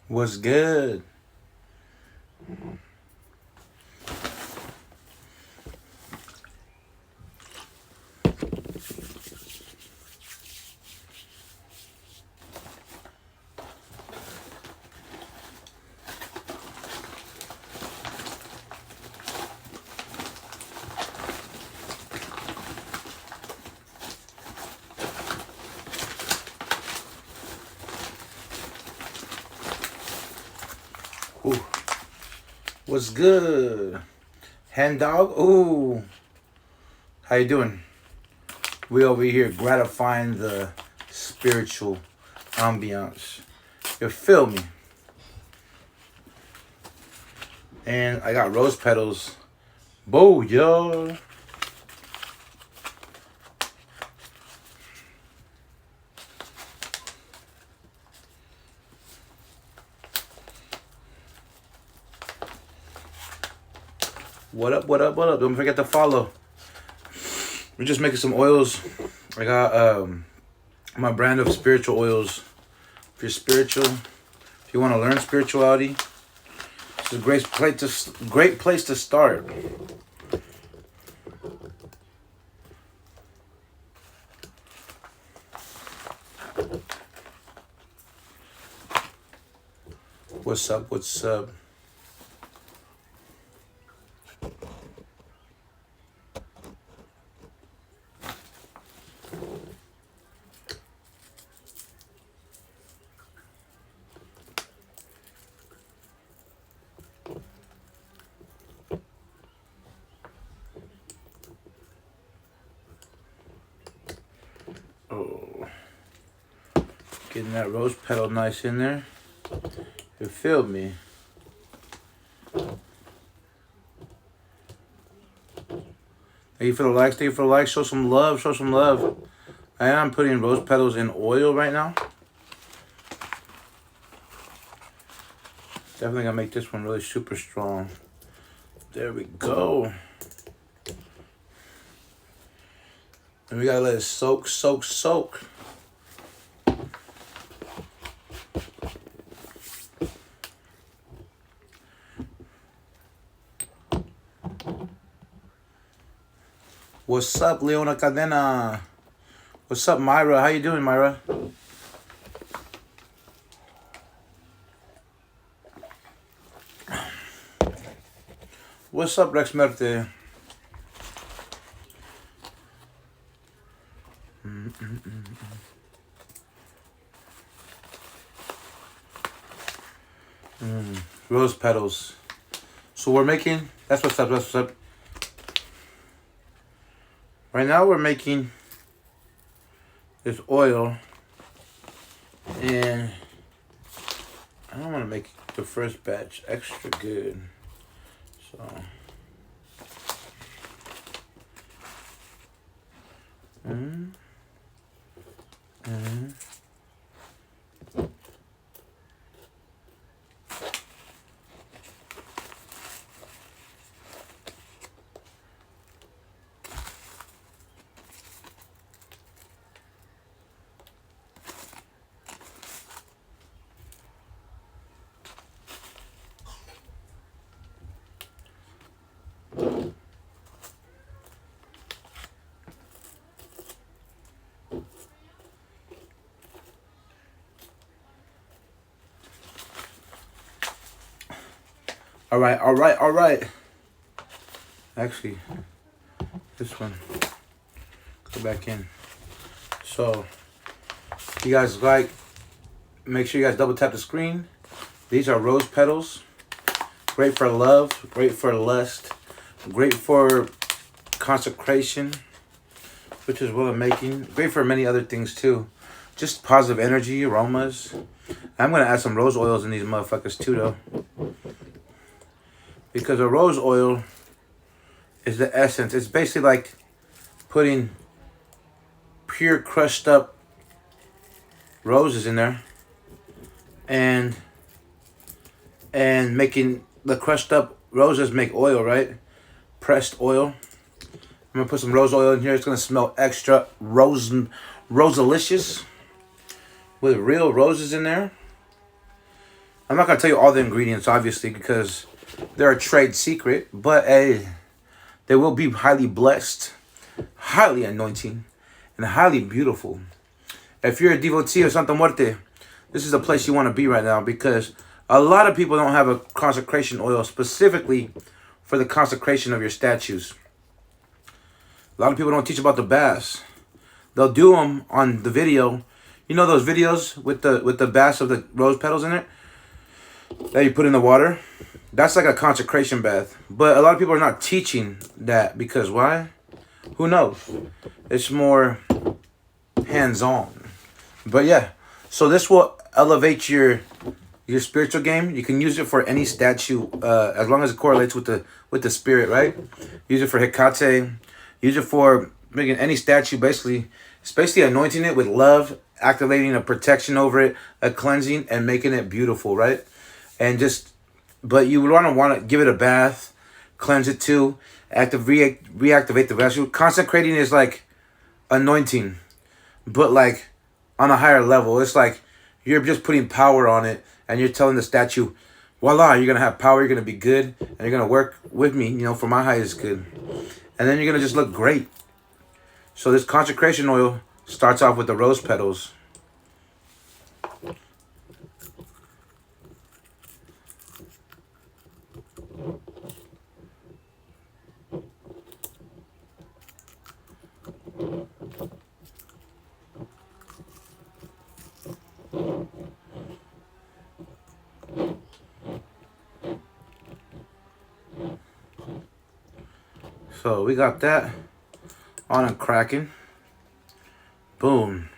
What's good? Ooh. What's good? Hen dog? Ooh. How you doing? We over here gratifying the spiritual ambiance. You feel me? And I got rose petals. Boo, yo. What up, what up, what up? Don't forget to follow. We're just making some oils. I got my brand of spiritual oils. If you're spiritual, if you want to learn spirituality, it's a great place to start. What's up? What's up? Oh, getting that rose petal nice in there. You feel me? Thank you for the likes. Thank you for the likes. Show some love. Show some love. I am putting rose petals in oil right now. Definitely gonna make this one really super strong. There we go. And we gotta let it soak, soak, soak. What's up, Leona Cadena? What's up, Myra? How you doing, Myra? What's up, Rex Merte? Rose petals. So we're making, that's what's up, that's what's up. Right now we're making this oil, and I don't want to make the first batch extra good, so all right, all right, all right. Actually, this one, go back in. So, if you guys make sure you guys double tap the screen. These are rose petals. Great for love. Great for lust. Great for consecration, which is what I'm making. Great for many other things too. Just positive energy, aromas. I'm going to add some rose oils in these motherfuckers too though. Because a rose oil is the essence. It's basically like putting pure crushed up roses in there and making the crushed up roses make oil, right? Pressed oil. I'm gonna put some rose oil in here. It's gonna smell extra rosalicious with real roses in there. I'm not gonna tell you all the ingredients, obviously, because they're a trade secret, but they will be highly blessed, highly anointing, and highly beautiful. If you're a devotee of Santa Muerte, this is the place you want to be right now, because a lot of people don't have a consecration oil specifically for the consecration of your statues. A lot of people don't teach about the baths. They'll do them on the video. You know those videos with the baths of the rose petals in it that you put in the water? That's like a consecration bath. But a lot of people are not teaching that, because why? Who knows? It's more hands-on. But yeah, so this will elevate your spiritual game. You can use it for any statue as long as it correlates with the spirit, right? Use it for Hecate. Use it for making any statue, basically. It's basically anointing it with love, activating a protection over it, a cleansing, and making it beautiful, right? And just, but you would want to give it a bath, cleanse it too, reactivate the vessel. Consecrating is like anointing, but like on a higher level. It's like you're just putting power on it, and you're telling the statue, voila, you're going to have power, you're going to be good, and you're going to work with me, you know, for my highest good. And then you're going to just look great. So this consecration oil starts off with the rose petals. So we got that on and cracking. Boom.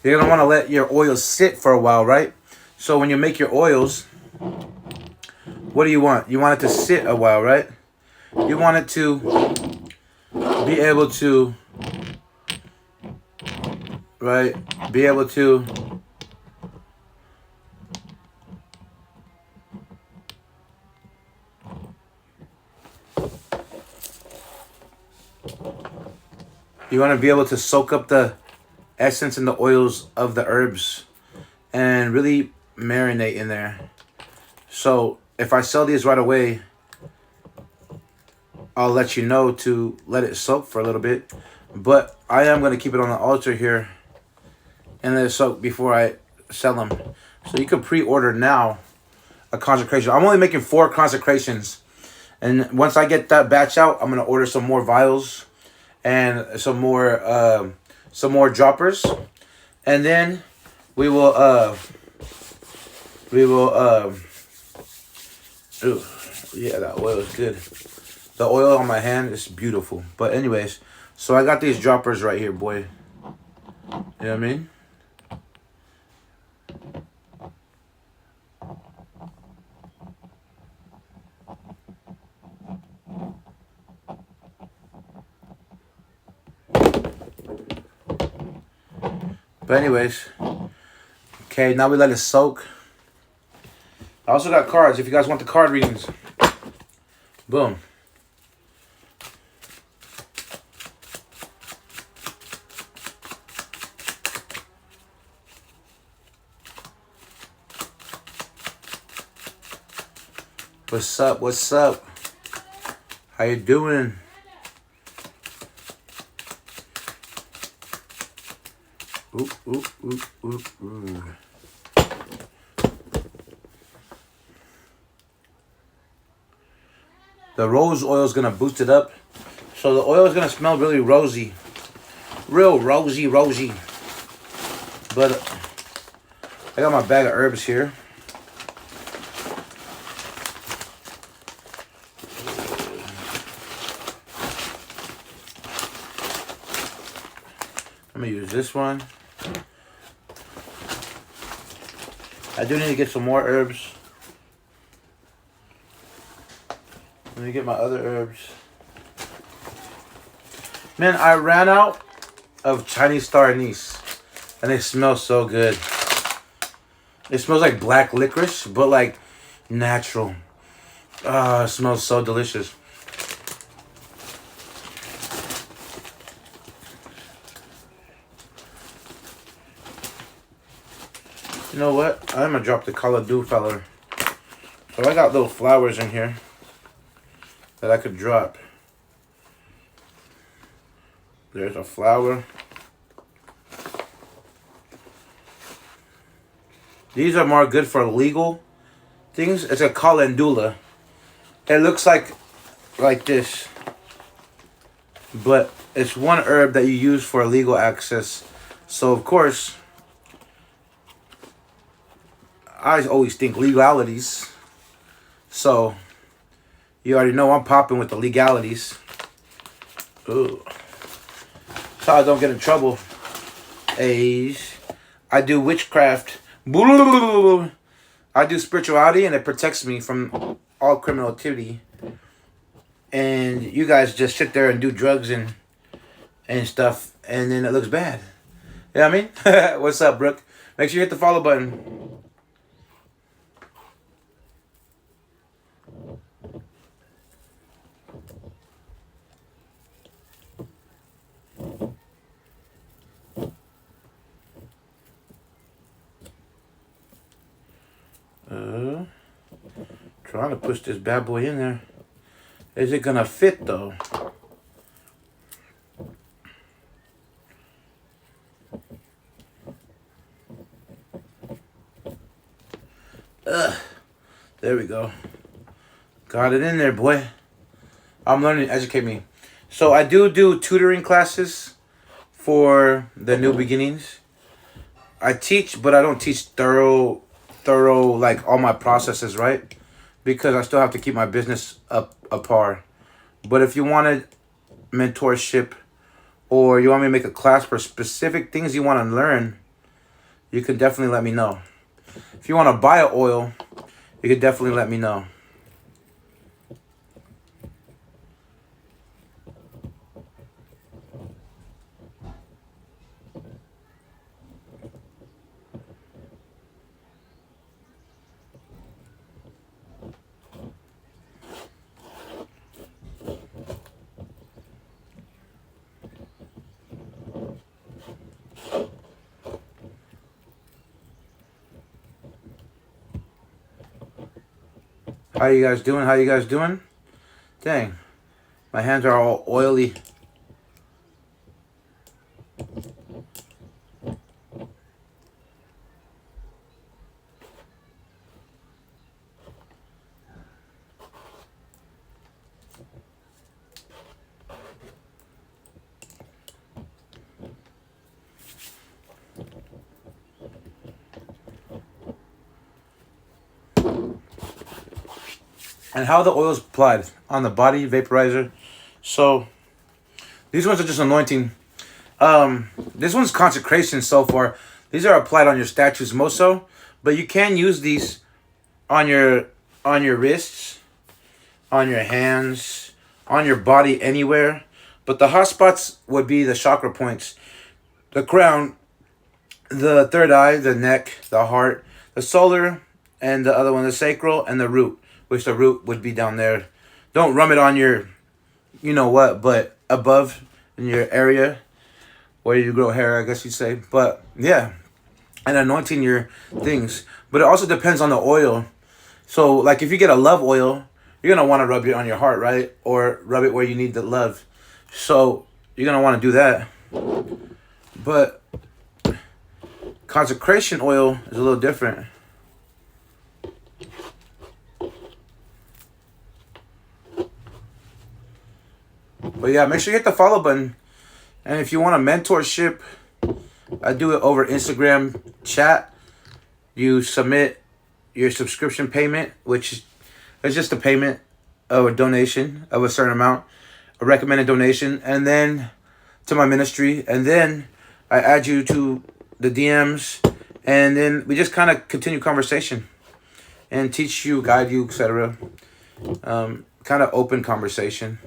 You're going to want to let your oils sit for a while, right? So when you make your oils, what do you want? You want it to sit a while, right? You want it to be able to, right? Be able to soak up the essence and the oils of the herbs and really marinate in there. So if I sell these right away, I'll let you know to let it soak for a little bit. But I am going to keep it on the altar here and let it soak before I sell them. So you can pre-order now a consecration. I'm only making 4 consecrations. And once I get that batch out, I'm going to order some more vials and some more droppers, and then we will ooh, yeah, that oil is good. The oil on my hand is beautiful. But anyways, so I got these droppers right here, boy. You know what I mean? But anyways, okay, now we let it soak. I also got cards if you guys want the card readings. Boom. What's up? What's up? How you doing? Ooh, ooh, ooh, ooh, ooh. The rose oil is going to boost it up. So the oil is going to smell really rosy. Real rosy. But I got my bag of herbs here. this one. I do need to get some more herbs. Let me get my other herbs. Man, I ran out of Chinese star anise. And they smell so good. It smells like black licorice, but like natural. It smells so delicious. You know what? I'm gonna drop the Call Dew feller. So I got little flowers in here that I could drop. There's a flower. These are more good for legal things. It's a calendula. It looks like this, but it's one herb that you use for legal access. So of course, I always think legalities. So you already know I'm popping with the legalities. Ooh. So I don't get in trouble. I do witchcraft. I do spirituality, and it protects me from all criminal activity. And you guys just sit there and do drugs and stuff, and then it looks bad. You know what I mean? What's up, Brooke? Make sure you hit the follow button. Trying to push this bad boy in there. Is it gonna fit though? There we go. Got it in there, boy. I'm learning to educate me. So I do tutoring classes for the new beginnings. I teach, but I don't teach thorough like all my processes, right? Because I still have to keep my business up a par. But if you wanted mentorship, or you want me to make a class for specific things you want to learn, you can definitely let me know. If you want to buy an oil, you can definitely let me know. How you guys doing? How you guys doing? Dang, my hands are all oily. And how the oil is applied on the body vaporizer. So these ones are just anointing. This one's consecration so far. These are applied on your statues most so, but you can use these on your wrists, on your hands, on your body, anywhere. But the hot spots would be the chakra points, the crown, the third eye, the neck, the heart, the solar, and the other one, the sacral, and the root, which the root would be down there. Don't rub it on your, you know what, but above in your area where you grow hair, I guess you'd say. But yeah, and anointing your things. But it also depends on the oil. So like if you get a love oil, you're going to want to rub it on your heart, right? Or rub it where you need the love. So you're going to want to do that. But consecration oil is a little different. But yeah, make sure you hit the follow button. And if you want a mentorship, I do it over Instagram chat. You submit your subscription payment, which is just a payment of a donation of a certain amount, a recommended donation, and then to my ministry. And then I add you to the DMs, and then we just kind of continue conversation and teach you, guide you, etc. Kind of open conversation.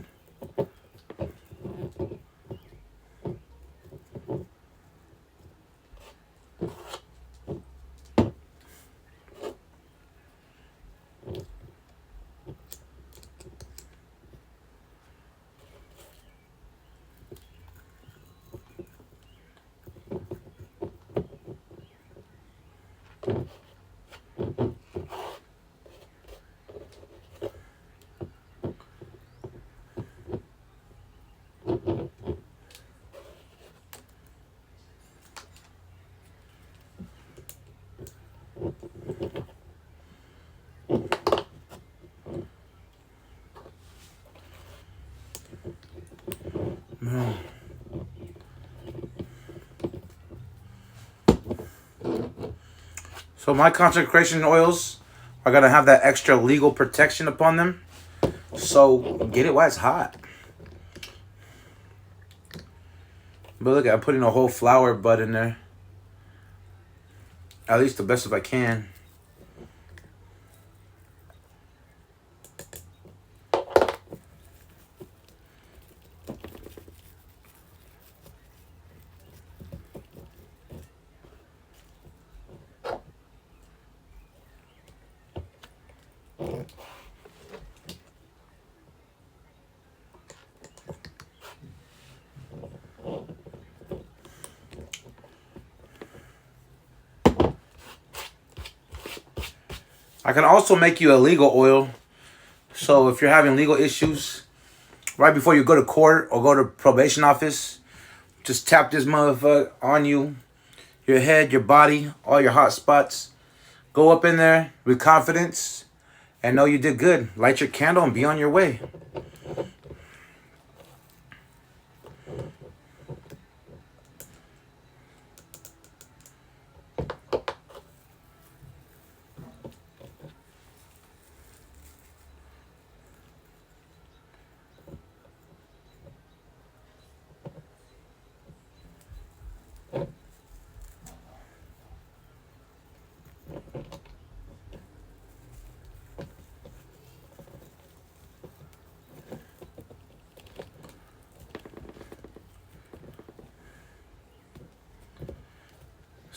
So my consecration oils are gonna have that extra legal protection upon them. So get it while it's hot. But look, I'm putting a whole flower bud in there. At least the best if I can. I can also make you a legal oil. So if you're having legal issues, right before you go to court or go to probation office, just tap this motherfucker on you, your head, your body, all your hot spots. Go up in there with confidence and know you did good. Light your candle and be on your way.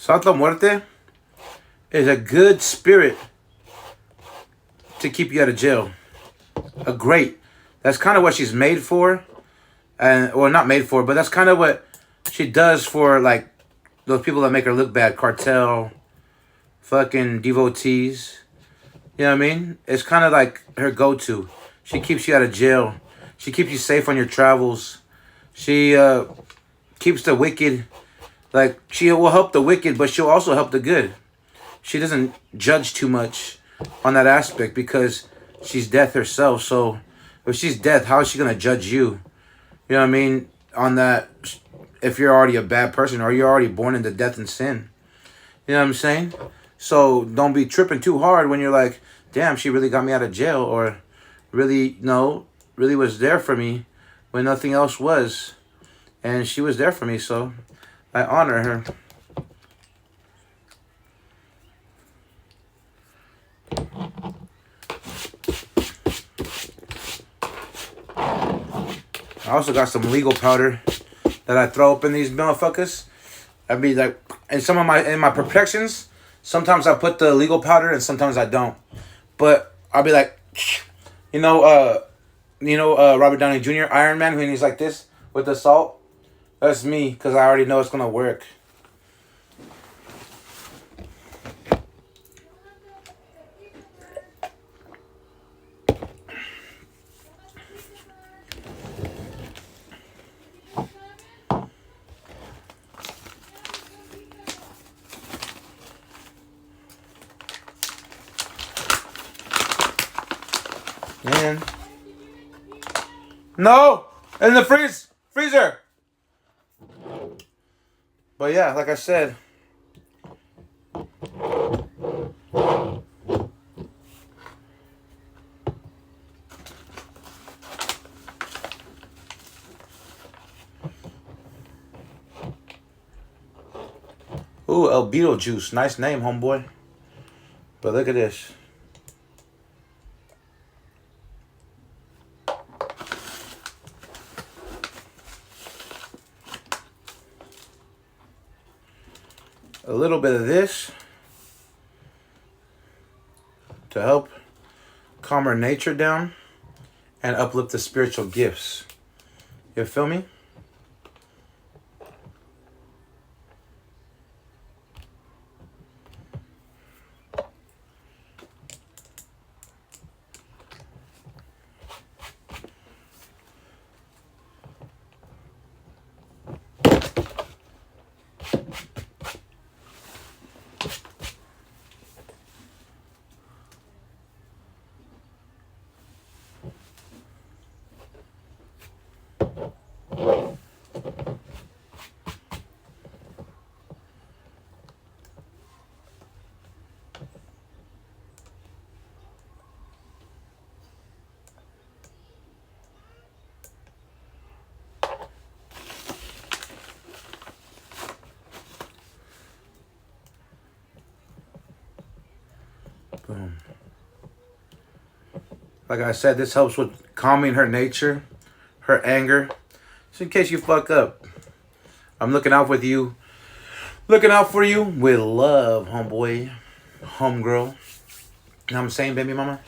Santa Muerte is a good spirit to keep you out of jail. A great. That's kind of what she's made for. And well, not made for, but that's kind of what she does for, like, those people that make her look bad. Cartel, fucking devotees. You know what I mean? It's kind of like her go-to. She keeps you out of jail. She keeps you safe on your travels. She keeps the wicked. Like, she will help the wicked, but she'll also help the good. She doesn't judge too much on that aspect because she's death herself. So if she's death, how is she going to judge you? You know what I mean? On that, if you're already a bad person or you're already born into death and sin. You know what I'm saying? So don't be tripping too hard when you're like, damn, she really got me out of jail, or really, no, really was there for me when nothing else was. And she was there for me, so I honor her. I also got some legal powder that I throw up in these motherfuckers. I'd be like, in some of my protections, sometimes I put the legal powder and sometimes I don't. But I'll be like, Robert Downey Jr., Iron Man, when he's like this with the salt. That's me, because I already know it's gonna work. Man. No! In the freezer! But yeah, like I said. Ooh, El Beetlejuice. Nice name, homeboy. But look at this. A little bit of this to help calm her nature down and uplift the spiritual gifts. You feel me? Boom. Like I said, this helps with calming her nature, her anger. Just in case you fuck up. I'm looking out with you. Looking out for you with love, homeboy. Homegirl. You know what I'm saying, baby mama?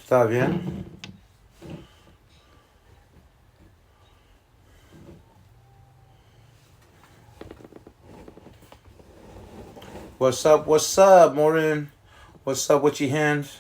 Está bien. What's up, Maureen? What's up with your hands?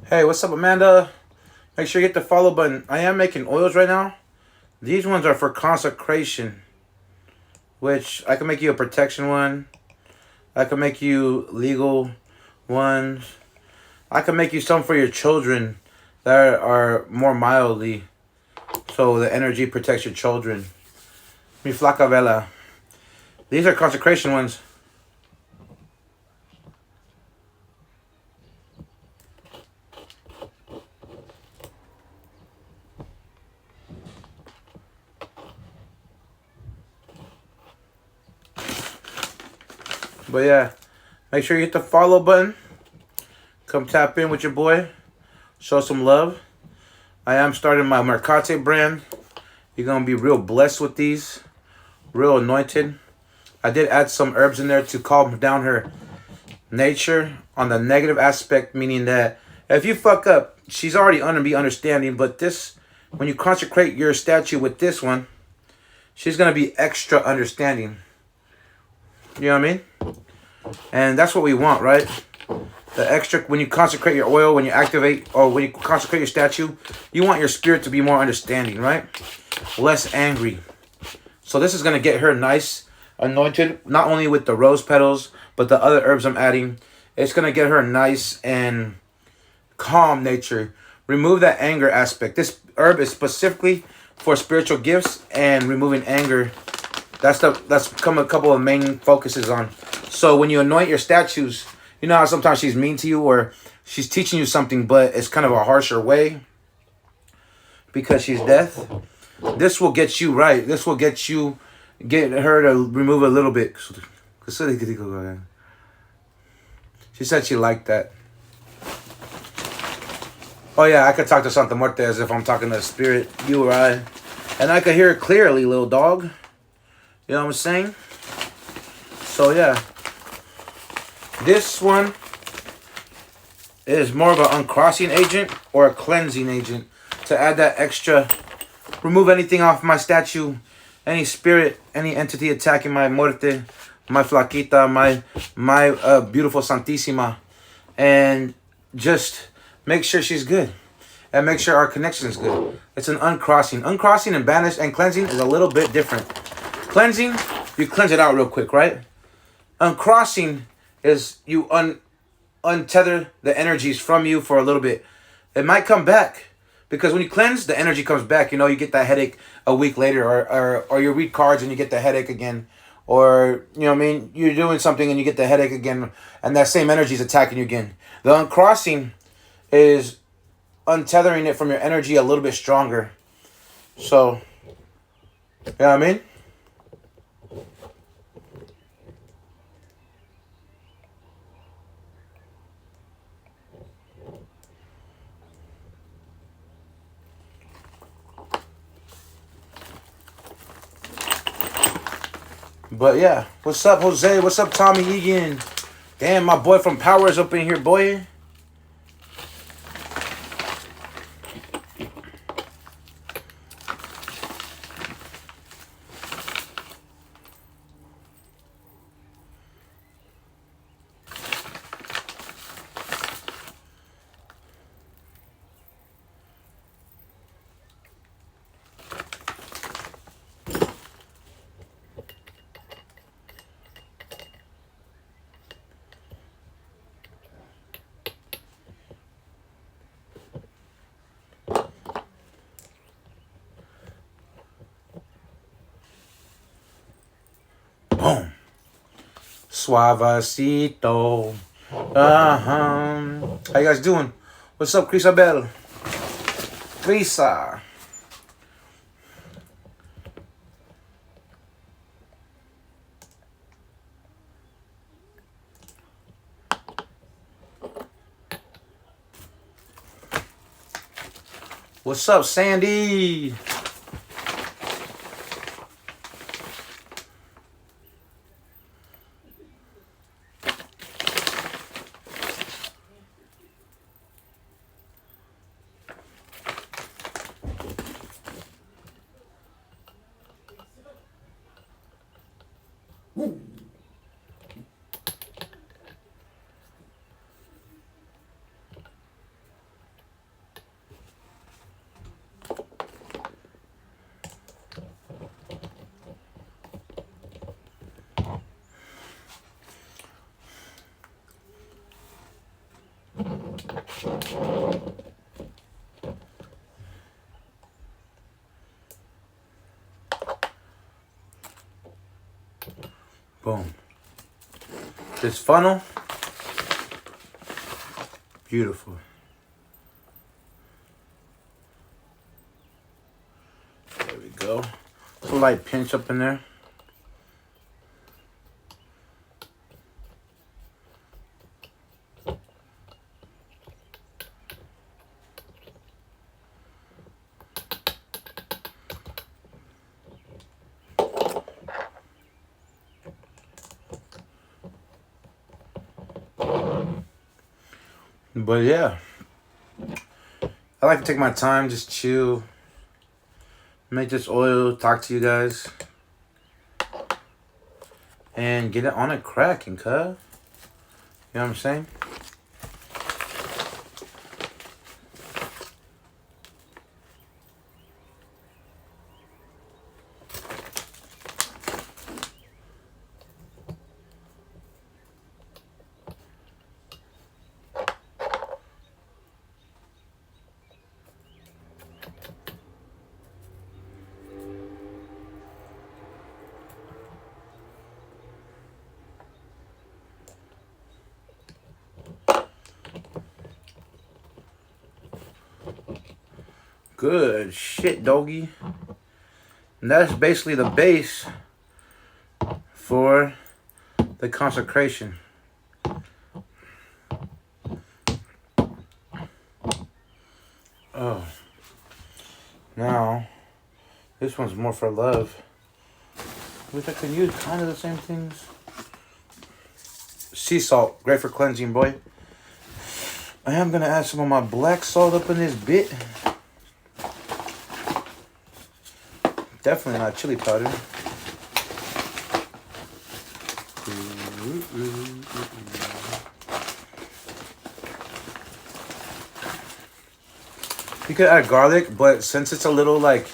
Hey, what's up, Amanda? Make sure you hit the follow button. I am making oils right now. These ones are for consecration, which I can make you a protection one. I can make you legal ones. I can make you some for your children that are more mildly, so the energy protects your children. Mi flaca vela. These are consecration ones. But yeah, make sure you hit the follow button. Come tap in with your boy. Show some love. I am starting my Mercate brand. You're going to be real blessed with these. Real anointed. I did add some herbs in there to calm down her nature on the negative aspect. Meaning that if you fuck up, she's already going to be understanding. But this, when you consecrate your statue with this one, she's going to be extra understanding. You know what I mean? And that's what we want, right? The extra, when you consecrate your oil, when you activate, or when you consecrate your statue, you want your spirit to be more understanding, right? Less angry. So this is going to get her nice, anointed, not only with the rose petals, but the other herbs I'm adding. It's going to get her nice and calm nature. Remove that anger aspect. This herb is specifically for spiritual gifts and removing anger. That's come a couple of main focuses on. So when you anoint your statues, you know how sometimes she's mean to you or she's teaching you something, but it's kind of a harsher way because she's deaf. This will get you right. This will get her to remove a little bit. She said she liked that. Oh yeah, I could talk to Santa Muerte as if I'm talking to a spirit, you or I. And I could hear it clearly, little dog. You know what I'm saying? So yeah. This one is more of an uncrossing agent or a cleansing agent to add that extra, remove anything off my statue any spirit, any entity attacking my muerte, my flaquita, my beautiful Santísima, and just make sure she's good, and make sure our connection is good. It's an uncrossing. Uncrossing and banish and cleansing is a little bit different. Cleansing, you cleanse it out real quick, right? Uncrossing is you untether the energies from you for a little bit. It might come back. Because when you cleanse, the energy comes back. You know, you get that headache a week later, or you read cards and you get the headache again. Or, you know what I mean, you're doing something and you get the headache again, and that same energy is attacking you again. The uncrossing is untethering it from your energy a little bit stronger. So, you know what I mean? But yeah, what's up, Jose? What's up, Tommy Egan? Damn, my boy from Powers up in here, boy. Boom. Suavecito. How you guys doing? What's up, Crisabel? Crisa. What's up, Sandy? Boom. This funnel, beautiful. There we go. A light pinch up in there. But yeah, I like to take my time, just chill, make this oil, talk to you guys, and get it on it cracking, cuz. You know what I'm saying? Good shit, doggy. And that's basically the base for the consecration. Oh. Now, this one's more for love. Which I can use kind of the same things. Sea salt, great for cleansing, boy. I am going to add some of my black salt up in this bit. Definitely not chili powder. You could add garlic, but since it's a little like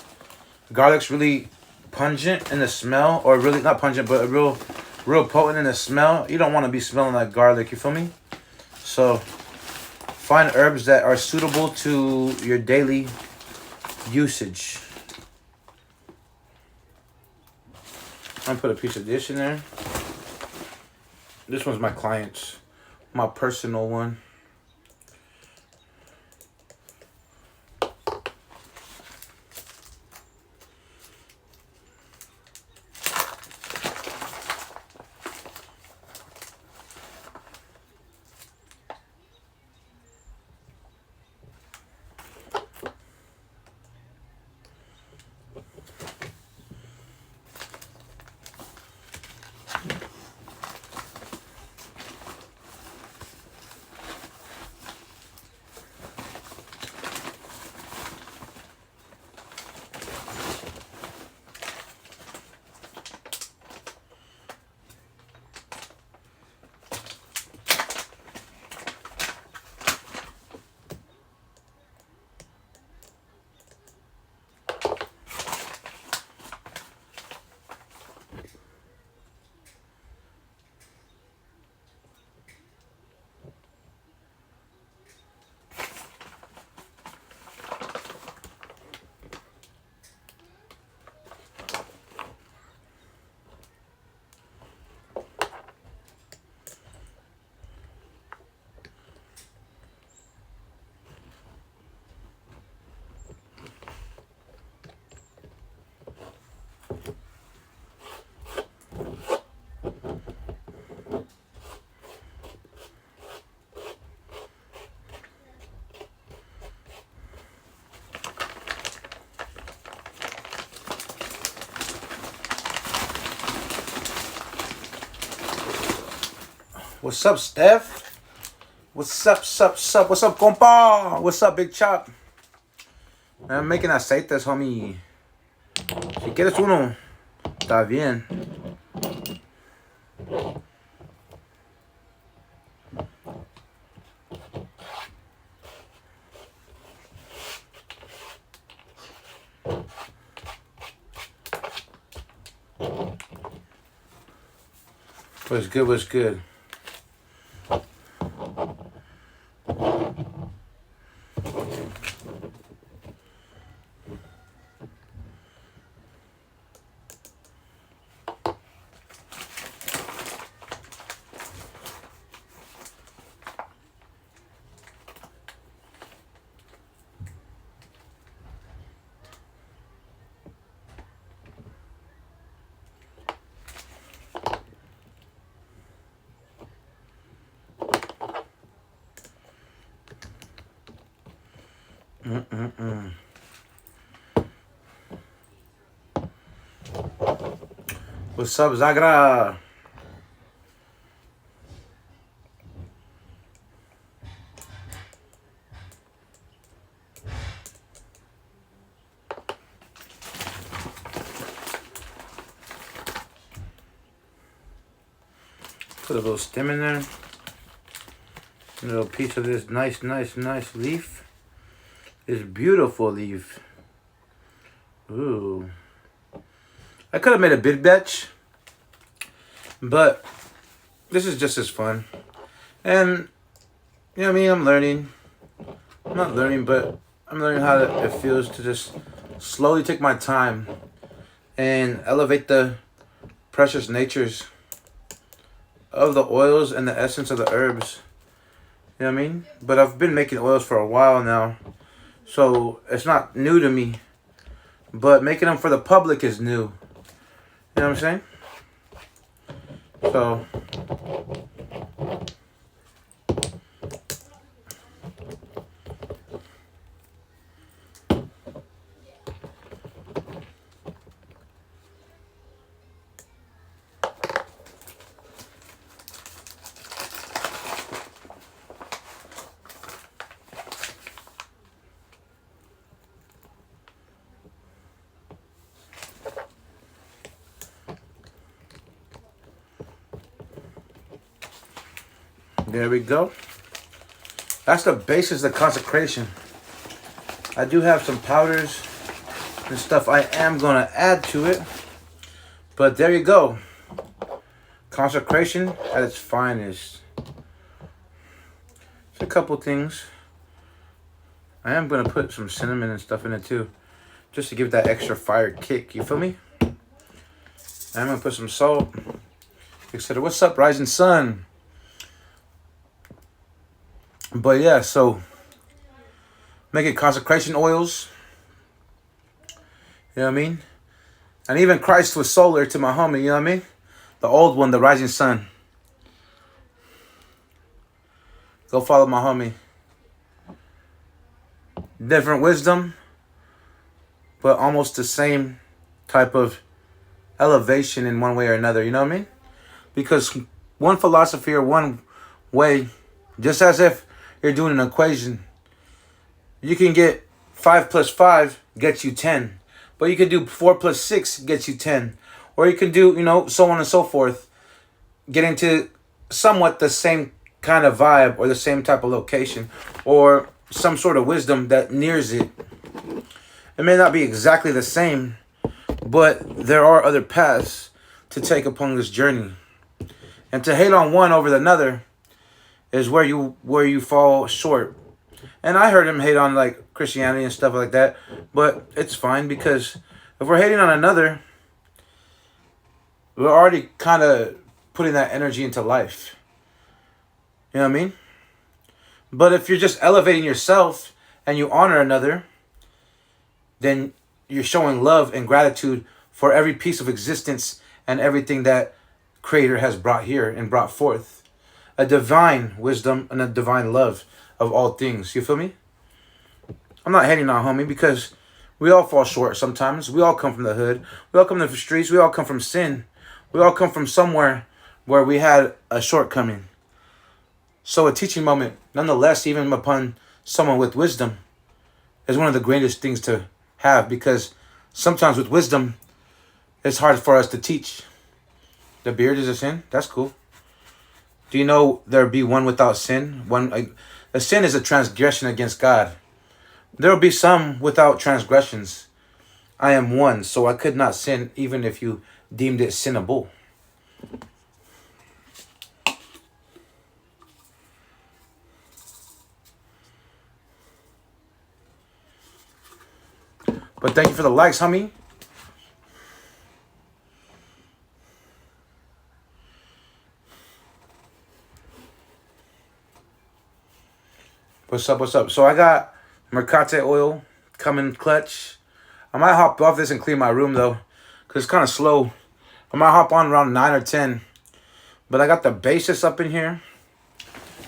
garlic's really pungent in the smell, or really not pungent, but real potent in the smell. You don't want to be smelling like garlic. You feel me? So find herbs that are suitable to your daily usage. I'm gonna put a piece of this in there. This one's my client's, my personal one. What's up, Steph? What's up, sup? What's up, compa? What's up, Big Chop? I'm making aceites, homie. Si quieres uno, está bien. What's good, what's good? What's up, Zagra? Put a little stem in there. A little piece of this nice leaf. This beautiful leaf. Ooh. I could have made a big batch, but this is just as fun. And, you know what I mean? I'm learning. I'm not learning, but I'm learning how it feels to just slowly take my time and elevate the precious natures of the oils and the essence of the herbs. You know what I mean? But I've been making oils for a while now, so it's not new to me. But making them for the public is new. You know what I'm saying? So There we go. That's the basis of consecration. I do have some powders and stuff I am going to add to it. But there you go. Consecration at its finest. Just a couple things. I am going to put some cinnamon and stuff in it too. Just to give that extra fire kick. You feel me? I'm going to put some salt. Etc. What's up, Rising Sun? But yeah, so making consecration oils. You know what I mean? And even Christ was solar to my homie, you know what I mean? The old one, the Rising Sun. Go follow my homie. Different wisdom, but almost the same type of elevation in one way or another, you know what I mean? Because one philosophy or one way, just as if you're doing an equation, you can get 5 plus 5 gets you 10. But you can do 4 plus 6 gets you 10. Or you can do, you know, so on and so forth. Getting to somewhat the same kind of vibe or the same type of location. Or some sort of wisdom that nears it. It may not be exactly the same, but there are other paths to take upon this journey. And to hate on one over the other is where you fall short. And I heard him hate on like Christianity and stuff like that, but it's fine because if we're hating on another, we're already kind of putting that energy into life. You know what I mean? But if you're just elevating yourself and you honor another, then you're showing love and gratitude for every piece of existence and everything that Creator has brought here and brought forth. A divine wisdom and a divine love of all things. You feel me? I'm not hating on homie because we all fall short sometimes. We all come from the hood. We all come from the streets. We all come from sin. We all come from somewhere where we had a shortcoming. So a teaching moment, nonetheless, even upon someone with wisdom, is one of the greatest things to have, because sometimes with wisdom, it's hard for us to teach. The beard is a sin? That's cool. Do you know there be one without sin? A sin is a transgression against God. There will be some without transgressions. I am one, so I could not sin even if you deemed it sinnable. But thank you for the likes, homie. What's up, what's up? So I got Mercate oil coming clutch. I might hop off this and clean my room, though, because it's kind of slow. I might hop on around 9 or 10. But I got the basis up in here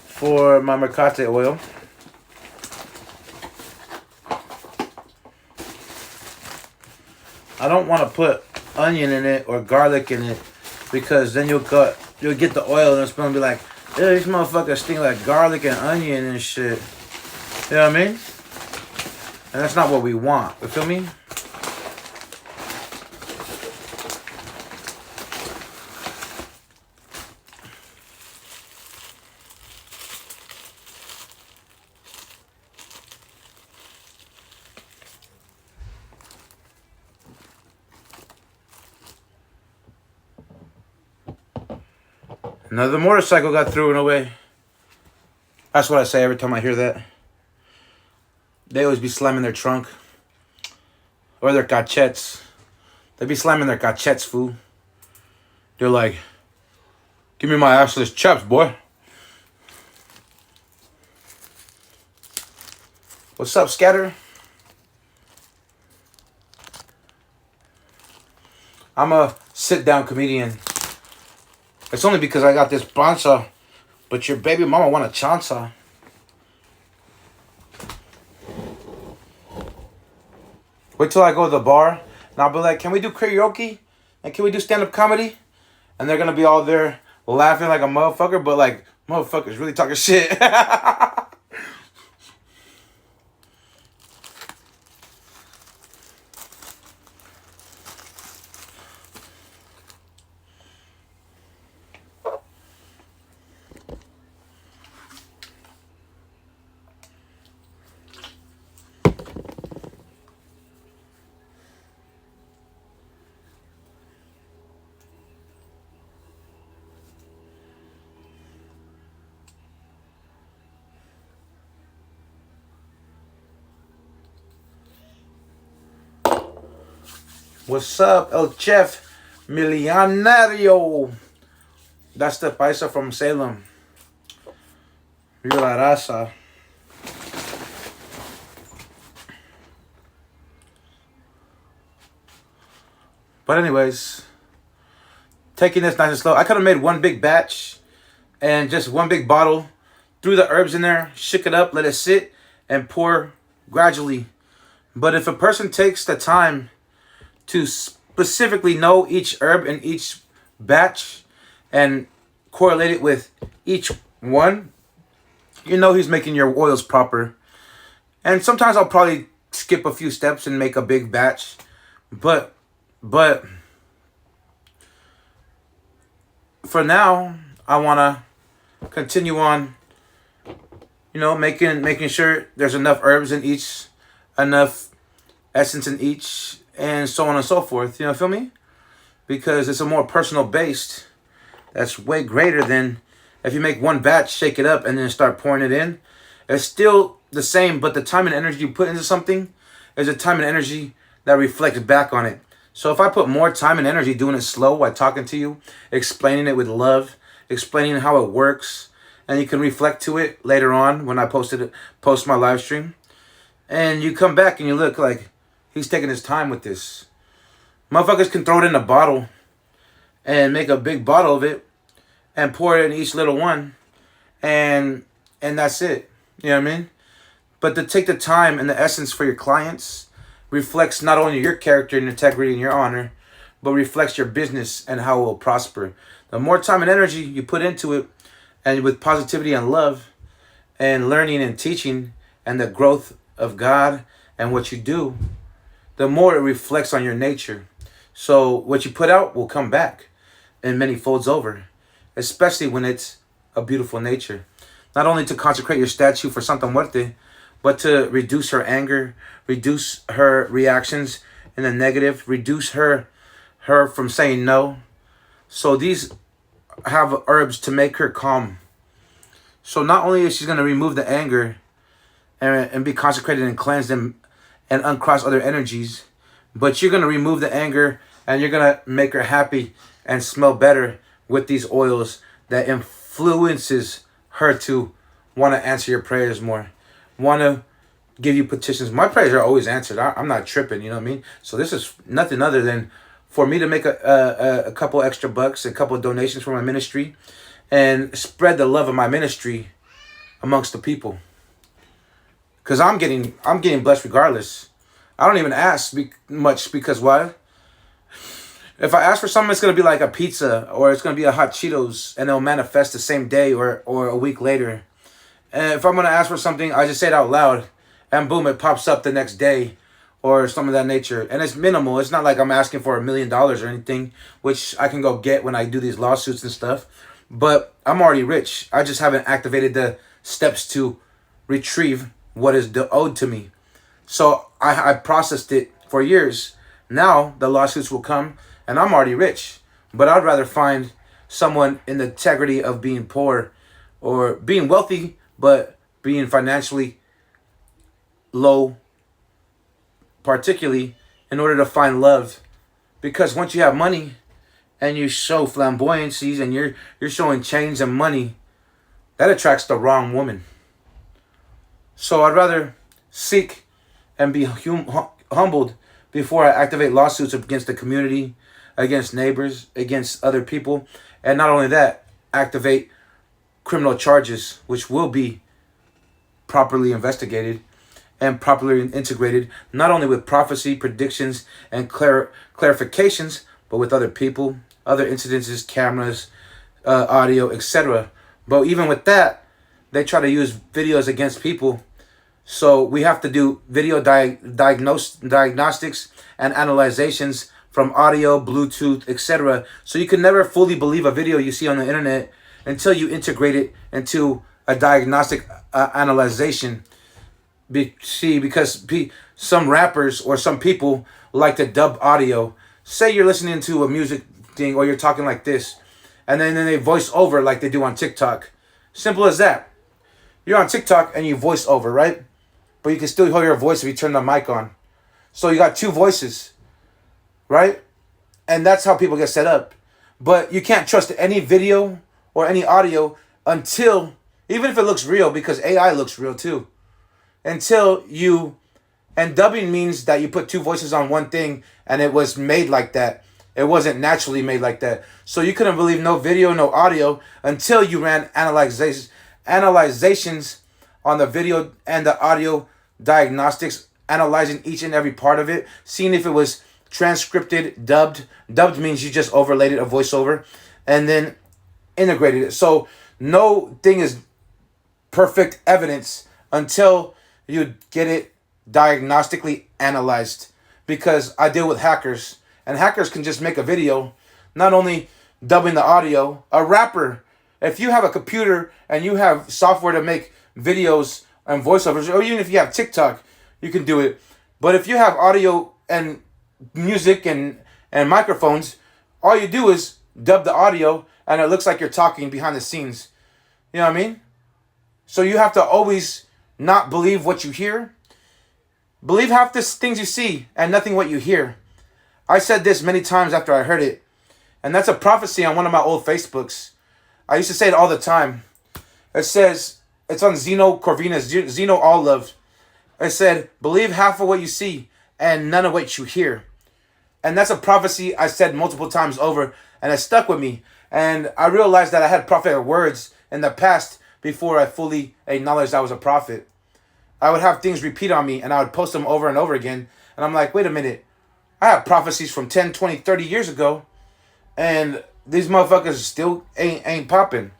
for my Mercate oil. I don't want to put onion in it or garlic in it, because then you'll get the oil and it's going to be like, ew, these motherfuckers stink like garlic and onion and shit. You know what I mean? And that's not what we want. You feel me? Another motorcycle got thrown away. That's what I say every time I hear that. They always be slamming their trunk. Or their cachettes. They be slamming their cachettes, fool. They're like, give me my assless chaps, boy. What's up, Scatter? I'm a sit-down comedian. It's only because I got this panza, but your baby mama want a chanza. Wait till I go to the bar, and I'll be like, can we do karaoke? And can we do stand-up comedy? And they're going to be all there laughing like a motherfucker, but like, motherfuckers really talking shit. What's up, El Chef Millonario? That's the paisa from Salem. Viva la raza. But anyways, taking this nice and slow. I could have made one big batch and just one big bottle. Threw the herbs in there, shook it up, let it sit, and pour gradually. But if a person takes the time to specifically know each herb in each batch and correlate it with each one, you know he's making your oils proper. And sometimes I'll probably skip a few steps and make a big batch. But for now, I want to continue on, you know, making sure there's enough herbs in each, enough essence in each, and so on and so forth. You know, feel me? Because it's a more personal based. That's way greater than if you make one batch, shake it up, and then start pouring it in. It's still the same, but the time and energy you put into something is a time and energy that reflects back on it. So if I put more time and energy doing it slow while talking to you, explaining it with love, explaining how it works, and you can reflect to it later on when I post my live stream, and you come back and you look like he's taking his time with this. Motherfuckers can throw it in a bottle and make a big bottle of it and pour it in each little one, and that's it. You know what I mean? But to take the time and the essence for your clients reflects not only your character and integrity and your honor, but reflects your business and how it will prosper. The more time and energy you put into it, and with positivity and love and learning and teaching and the growth of God and what you do, the more it reflects on your nature. So what you put out will come back in many folds over, especially when it's a beautiful nature. Not only to consecrate your statue for Santa Muerte, but to reduce her anger, reduce her reactions in the negative, reduce her from saying no. So these have herbs to make her calm. So not only is she going to remove the anger and be consecrated and cleansed and uncross other energies, but you're going to remove the anger and you're going to make her happy and smell better with these oils that influences her to want to answer your prayers more, want to give you petitions. My prayers are always answered. I'm not tripping, you know what I mean? So this is nothing other than for me to make a couple extra bucks, a couple of donations for my ministry, and spread the love of my ministry amongst the people. Because I'm getting blessed regardless. I don't even ask much because why? If I ask for something, it's going to be like a pizza or it's going to be a hot Cheetos and it'll manifest the same day or a week later. And if I'm going to ask for something, I just say it out loud and boom, it pops up the next day or something of that nature. And it's minimal. It's not like I'm asking for $1 million or anything, which I can go get when I do these lawsuits and stuff. But I'm already rich. I just haven't activated the steps to retrieve what is owed to me. So I processed it for years. Now the lawsuits will come and I'm already rich. But I'd rather find someone in the integrity of being poor or being wealthy, but being financially low, particularly in order to find love. Because once you have money and you show flamboyancies and you're showing chains and money, that attracts the wrong woman. So I'd rather seek and be humbled before I activate lawsuits against the community, against neighbors, against other people. And not only that, activate criminal charges, which will be properly investigated and properly integrated, not only with prophecy, predictions, and clarifications, but with other people, other incidences, cameras, audio, etc. But even with that, they try to use videos against people. So we have to do video diagnostics and analyzations from audio, Bluetooth, etc. So you can never fully believe a video you see on the internet until you integrate it into a diagnostic analyzation. Because some rappers or some people like to dub audio. Say you're listening to a music thing or you're talking like this, and then they voice over like they do on TikTok. Simple as that. You're on TikTok and you voice over, right? But you can still hear your voice if you turn the mic on. So you got two voices. right? And that's how people get set up. But you can't trust any video or any audio until, even if it looks real, because AI looks real too, until you, and dubbing means that you put two voices on one thing and it was made like that. It wasn't naturally made like that. So you couldn't believe no video, no audio until you ran analyzations on the video and the audio diagnostics, analyzing each and every part of it, seeing if it was transcripted, dubbed. Dubbed means you just overlaid it, a voiceover, and then integrated it. So no thing is perfect evidence until you get it diagnostically analyzed. Because I deal with hackers, and hackers can just make a video, not only dubbing the audio. A rapper, if you have a computer and you have software to make videos and voiceovers, or even if you have TikTok, you can do it. But if you have audio and music and microphones, all you do is dub the audio and it looks like you're talking behind the scenes. You know what I mean? So you have to always not believe what you hear. Believe half the things you see and nothing what you hear. I said this many times after I heard it. And that's a prophecy on one of my old Facebooks. I used to say it all the time. It says, it's on Zeno Corvinus, Zeno All Love. It said, believe half of what you see and none of what you hear. And that's a prophecy I said multiple times over, and it stuck with me. And I realized that I had prophetic words in the past before I fully acknowledged I was a prophet. I would have things repeat on me, and I would post them over and over again. And I'm like, wait a minute. I have prophecies from 10, 20, 30 years ago, and these motherfuckers still ain't popping.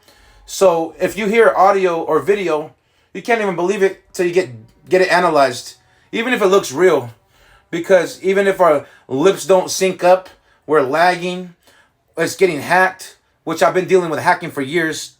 So if you hear audio or video, you can't even believe it till you get it analyzed, even if it looks real. Because even if our lips don't sync up, we're lagging, it's getting hacked, which I've been dealing with hacking for years.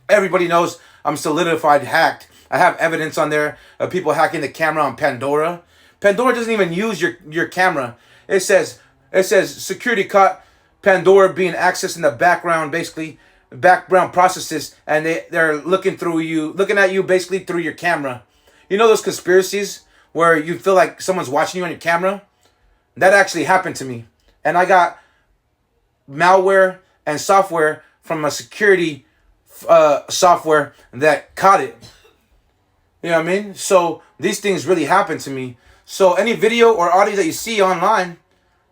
Everybody knows I'm solidified hacked. I have evidence on there of people hacking the camera on Pandora. Pandora doesn't even use your camera. It says security caught Pandora being accessed in the background, basically background processes, and they're looking at you basically through your camera. You know those conspiracies where you feel like someone's watching you on your camera? That actually happened to me. And I got malware and software from a security software that caught it. You know what I mean? So these things really happen to me. So any video or audio that you see online,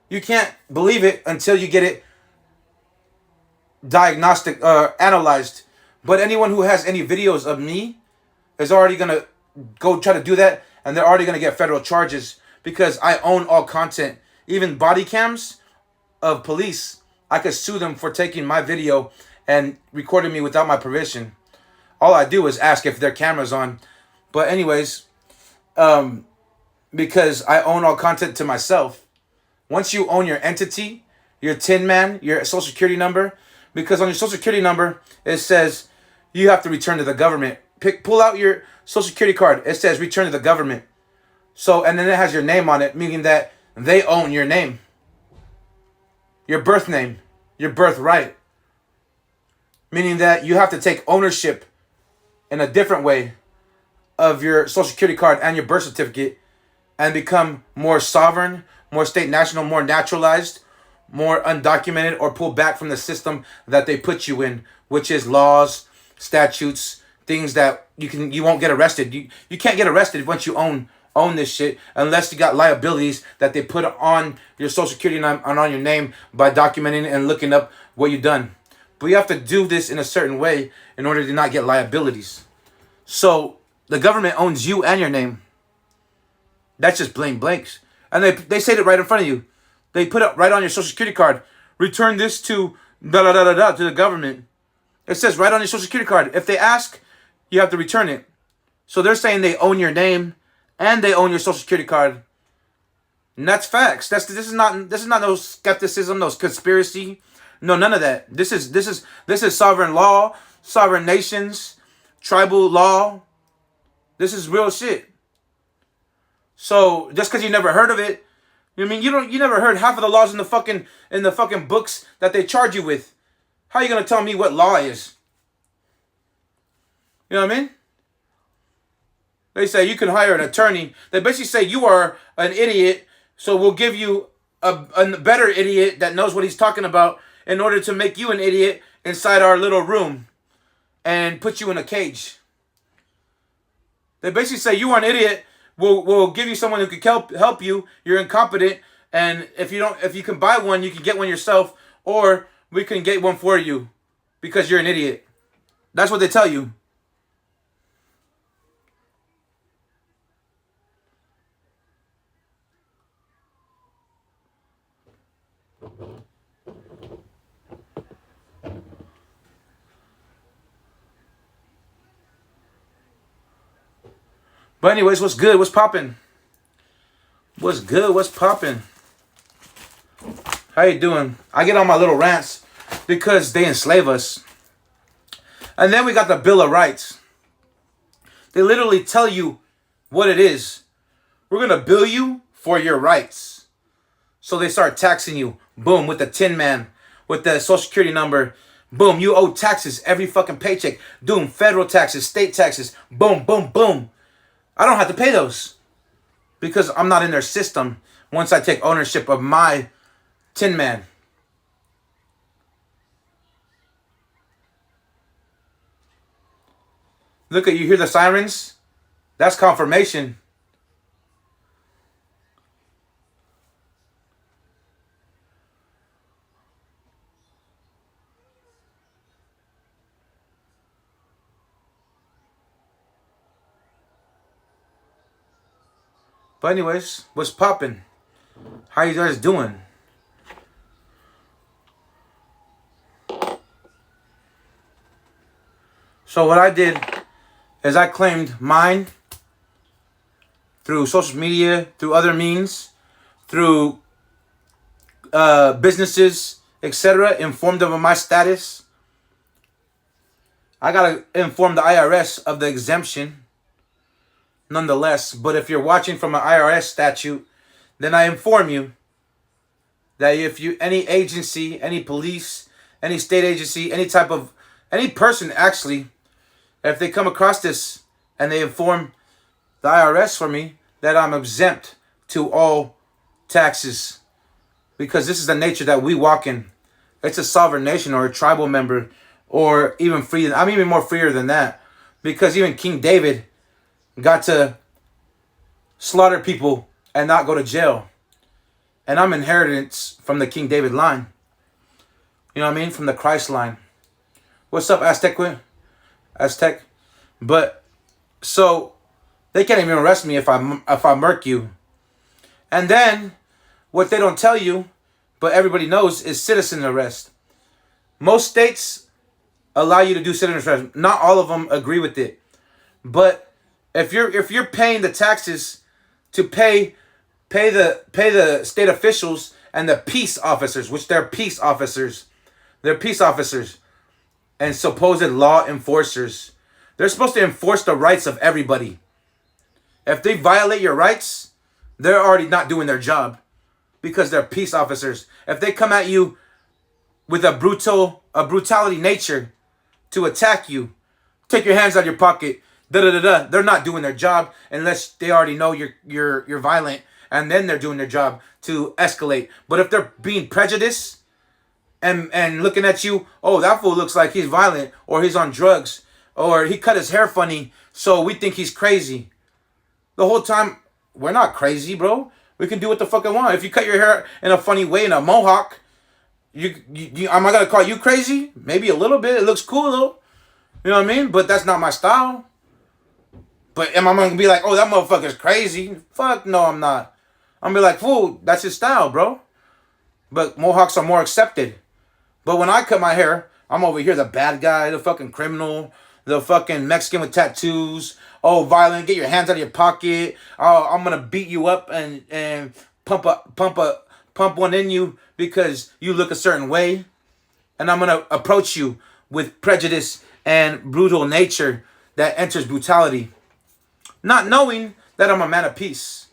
you can't believe it until you get it analyzed. But anyone who has any videos of me is already going to go try to do that, and they're already going to get federal charges because I own all content. Even body cams of police, I could sue them for taking my video and recording me without my permission. All I do is ask if their camera's on. But anyways, because I own all content to myself. Once you own your entity, your Tin Man, your social security number, because on your social security number, it says you have to return to the government. Pull out your social security card. It says return to the government. So, and then it has your name on it, meaning that they own your name. Your birth name, your birthright. Meaning that you have to take ownership in a different way of your social security card and your birth certificate and become more sovereign, more state national, more naturalized, more undocumented, or pull back from the system that they put you in, which is laws, statutes, things that you won't get arrested. You can't get arrested once you own this shit unless you got liabilities that they put on your social security and on your name by documenting and looking up what you've done. But you have to do this in a certain way in order to not get liabilities. So the government owns you and your name. That's just plain blanks. And they say it right in front of you. They put it right on your social security card. Return this to to the government. It says right on your social security card. If they ask, you have to return it. So they're saying they own your name and they own your social security card. And that's facts. This is not no skepticism, no conspiracy. No, none of that. This is sovereign law, sovereign nations, tribal law. This is real shit. So just because you never heard of it, you never heard half of the laws in the fucking books that they charge you with. How are you gonna tell me what law is? You know what I mean? They say you can hire an attorney. They basically say you are an idiot, so we'll give you a better idiot that knows what he's talking about in order to make you an idiot inside our little room and put you in a cage. They basically say you are an idiot. We'll give you someone who can help you. You're incompetent, and if you can buy one, you can get one yourself, or we can get one for you because you're an idiot. That's what they tell you. But anyways, what's good? What's popping? What's good? What's popping? How you doing? I get on my little rants because they enslave us. And then we got the Bill of Rights. They literally tell you what it is. We're going to bill you for your rights. So they start taxing you. Boom, with the Tin Man, with the Social Security number. Boom, you owe taxes every fucking paycheck. Boom, federal taxes, state taxes. Boom, boom, boom. I don't have to pay those because I'm not in their system once I take ownership of my Tin Man. Look at you, hear the sirens? That's confirmation. But anyways, what's popping? How you guys doing? So what I did is I claimed mine through social media, through other means, through businesses, etc. Informed them of my status. I gotta inform the IRS of the exemption. Nonetheless, but if you're watching from an IRS statute, then I inform you that if you, any agency, any police, any state agency, any person actually, if they come across this and they inform the IRS for me that I'm exempt to all taxes, because this is the nature that we walk in. It's a sovereign nation or a tribal member, or even free. I'm even more freer than that, because even King David got to slaughter people and not go to jail. And I'm inheritance from the King David line. You know what I mean? From the Christ line. What's up, Aztec? But so they can't even arrest me if I murk you. And then what they don't tell you, but everybody knows, is citizen arrest. Most states allow you to do citizen arrest. Not all of them agree with it. But if you're paying the taxes to pay the state officials and the peace officers, which they're peace officers, and supposed law enforcers, they're supposed to enforce the rights of everybody. If they violate your rights, they're already not doing their job, because they're peace officers. If they come at you with a brutality nature to attack you, take your hands out of your pocket. They're not doing their job unless they already know you're violent, and then they're doing their job to escalate. But if they're being prejudiced and looking at you, oh, that fool looks like he's violent, or he's on drugs, or he cut his hair funny, so we think he's crazy. The whole time, we're not crazy, bro. We can do what the fuck I want. If you cut your hair in a funny way, in a mohawk, am I gonna call you crazy? Maybe a little bit. It looks cool though. You know what I mean? But that's not my style. But am I going to be like, oh, that motherfucker's crazy? Fuck no, I'm not. I'm going to be like, fool, that's his style, bro. But mohawks are more accepted. But when I cut my hair, I'm over here the bad guy, the fucking criminal, the fucking Mexican with tattoos. Oh, violent, get your hands out of your pocket. Oh, I'm going to beat you up and pump one in you because you look a certain way. And I'm going to approach you with prejudice and brutal nature that enters brutality. Not knowing that I'm a man of peace.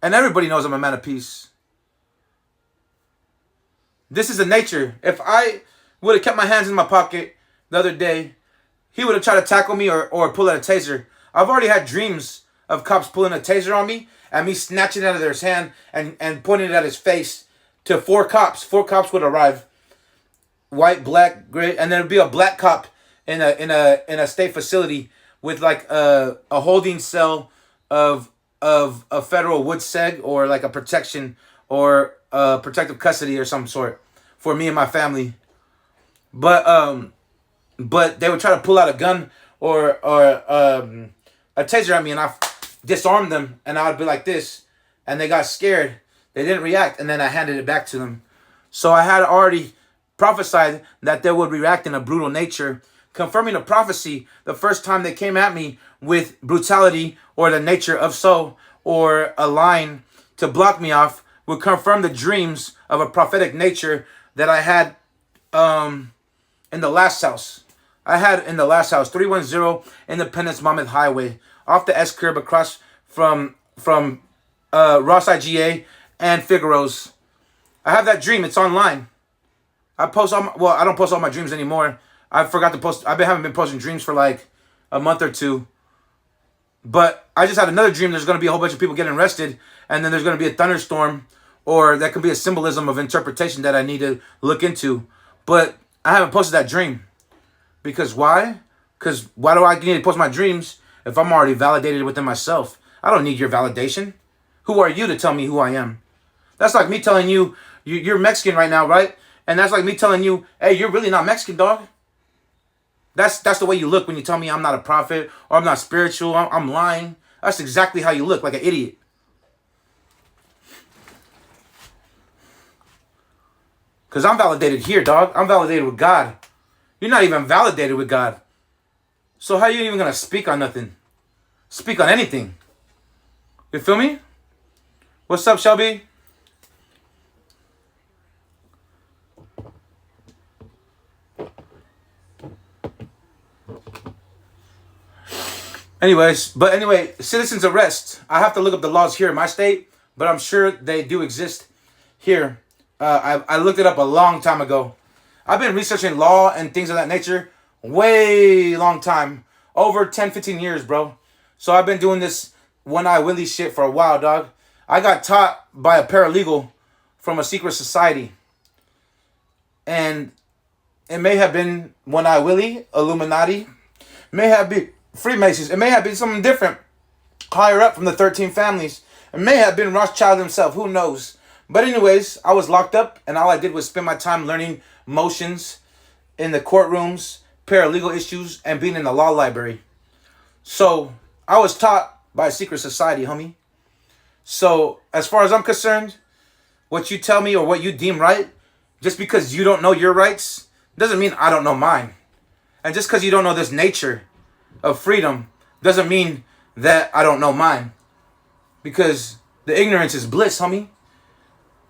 And everybody knows I'm a man of peace. This is the nature. If I would have kept my hands in my pocket the other day, he would have tried to tackle me or pull out a taser. I've already had dreams of cops pulling a taser on me and me snatching it out of their hand and pointing it at his face to 4 cops. 4 cops would arrive. White, black, gray, and then it'd be a black cop in a state facility with like a holding cell of a federal wood seg or like a protection or protective custody or some sort for me and my family. But they would try to pull out a gun or a taser at me, and I disarmed them, and I would be like this, and they got scared. They didn't react, and then I handed it back to them. So I had already prophesied that they would react in a brutal nature, confirming a prophecy the first time they came at me with brutality or the nature of so, or a line to block me off, would confirm the dreams of a prophetic nature that I had in the last house. I had in the last house, 310 Independence Monmouth Highway, off the S curb across from Ross IGA and Figaro's. I have that dream. It's online. I don't post all my dreams anymore. I forgot to post. Haven't been posting dreams for like a month or two. But I just had another dream. There's going to be a whole bunch of people getting arrested, and then there's going to be a thunderstorm, or that could be a symbolism of interpretation that I need to look into. But I haven't posted that dream. Because why? Because why do I need to post my dreams if I'm already validated within myself? I don't need your validation. Who are you to tell me who I am? That's like me telling you, you're Mexican right now, right? And that's like me telling you, hey, you're really not Mexican, dog. That's the way you look when you tell me I'm not a prophet or I'm not spiritual. I'm lying. That's exactly how you look, like an idiot. Because I'm validated here, dog. I'm validated with God. You're not even validated with God. So how are you even going to speak on nothing? Speak on anything. You feel me? What's up, Shelby? Anyway, citizens arrest. I have to look up the laws here in my state, but I'm sure they do exist here. I looked it up a long time ago. I've been researching law and things of that nature way long time. Over 10, 15 years, bro. So I've been doing this one-eye Willie shit for a while, dog. I got taught by a paralegal from a secret society. And it may have been One-Eye Willie, Illuminati. May have been Freemasons. It may have been something different. Higher up from the 13 families. It may have been Rothschild himself. Who knows? But anyways, I was locked up, and all I did was spend my time learning motions in the courtrooms, paralegal issues, and being in the law library. So I was taught by a secret society, homie. So as far as I'm concerned, what you tell me or what you deem right, just because you don't know your rights, doesn't mean I don't know mine. And just because you don't know this nature of freedom, doesn't mean that I don't know mine. Because the ignorance is bliss, homie.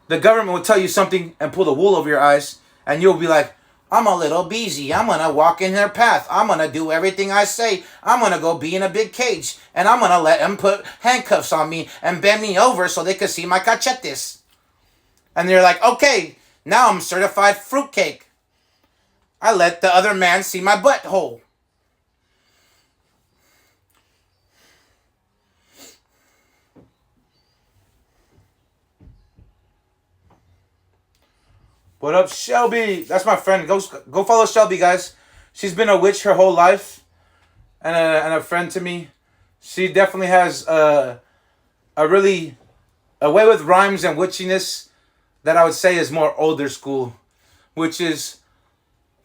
The government will tell you something and pull the wool over your eyes, and you'll be like, I'm a little busy. I'm going to walk in their path. I'm going to do everything I say. I'm going to go be in a big cage, and I'm going to let them put handcuffs on me and bend me over so they can see my cachetes. And they're like, okay, now I'm certified fruitcake. I let the other man see my butthole. What up, Shelby? That's my friend. Go follow Shelby, guys. She's been a witch her whole life, and a friend to me. She definitely has a way with rhymes and witchiness that I would say is more older school, which is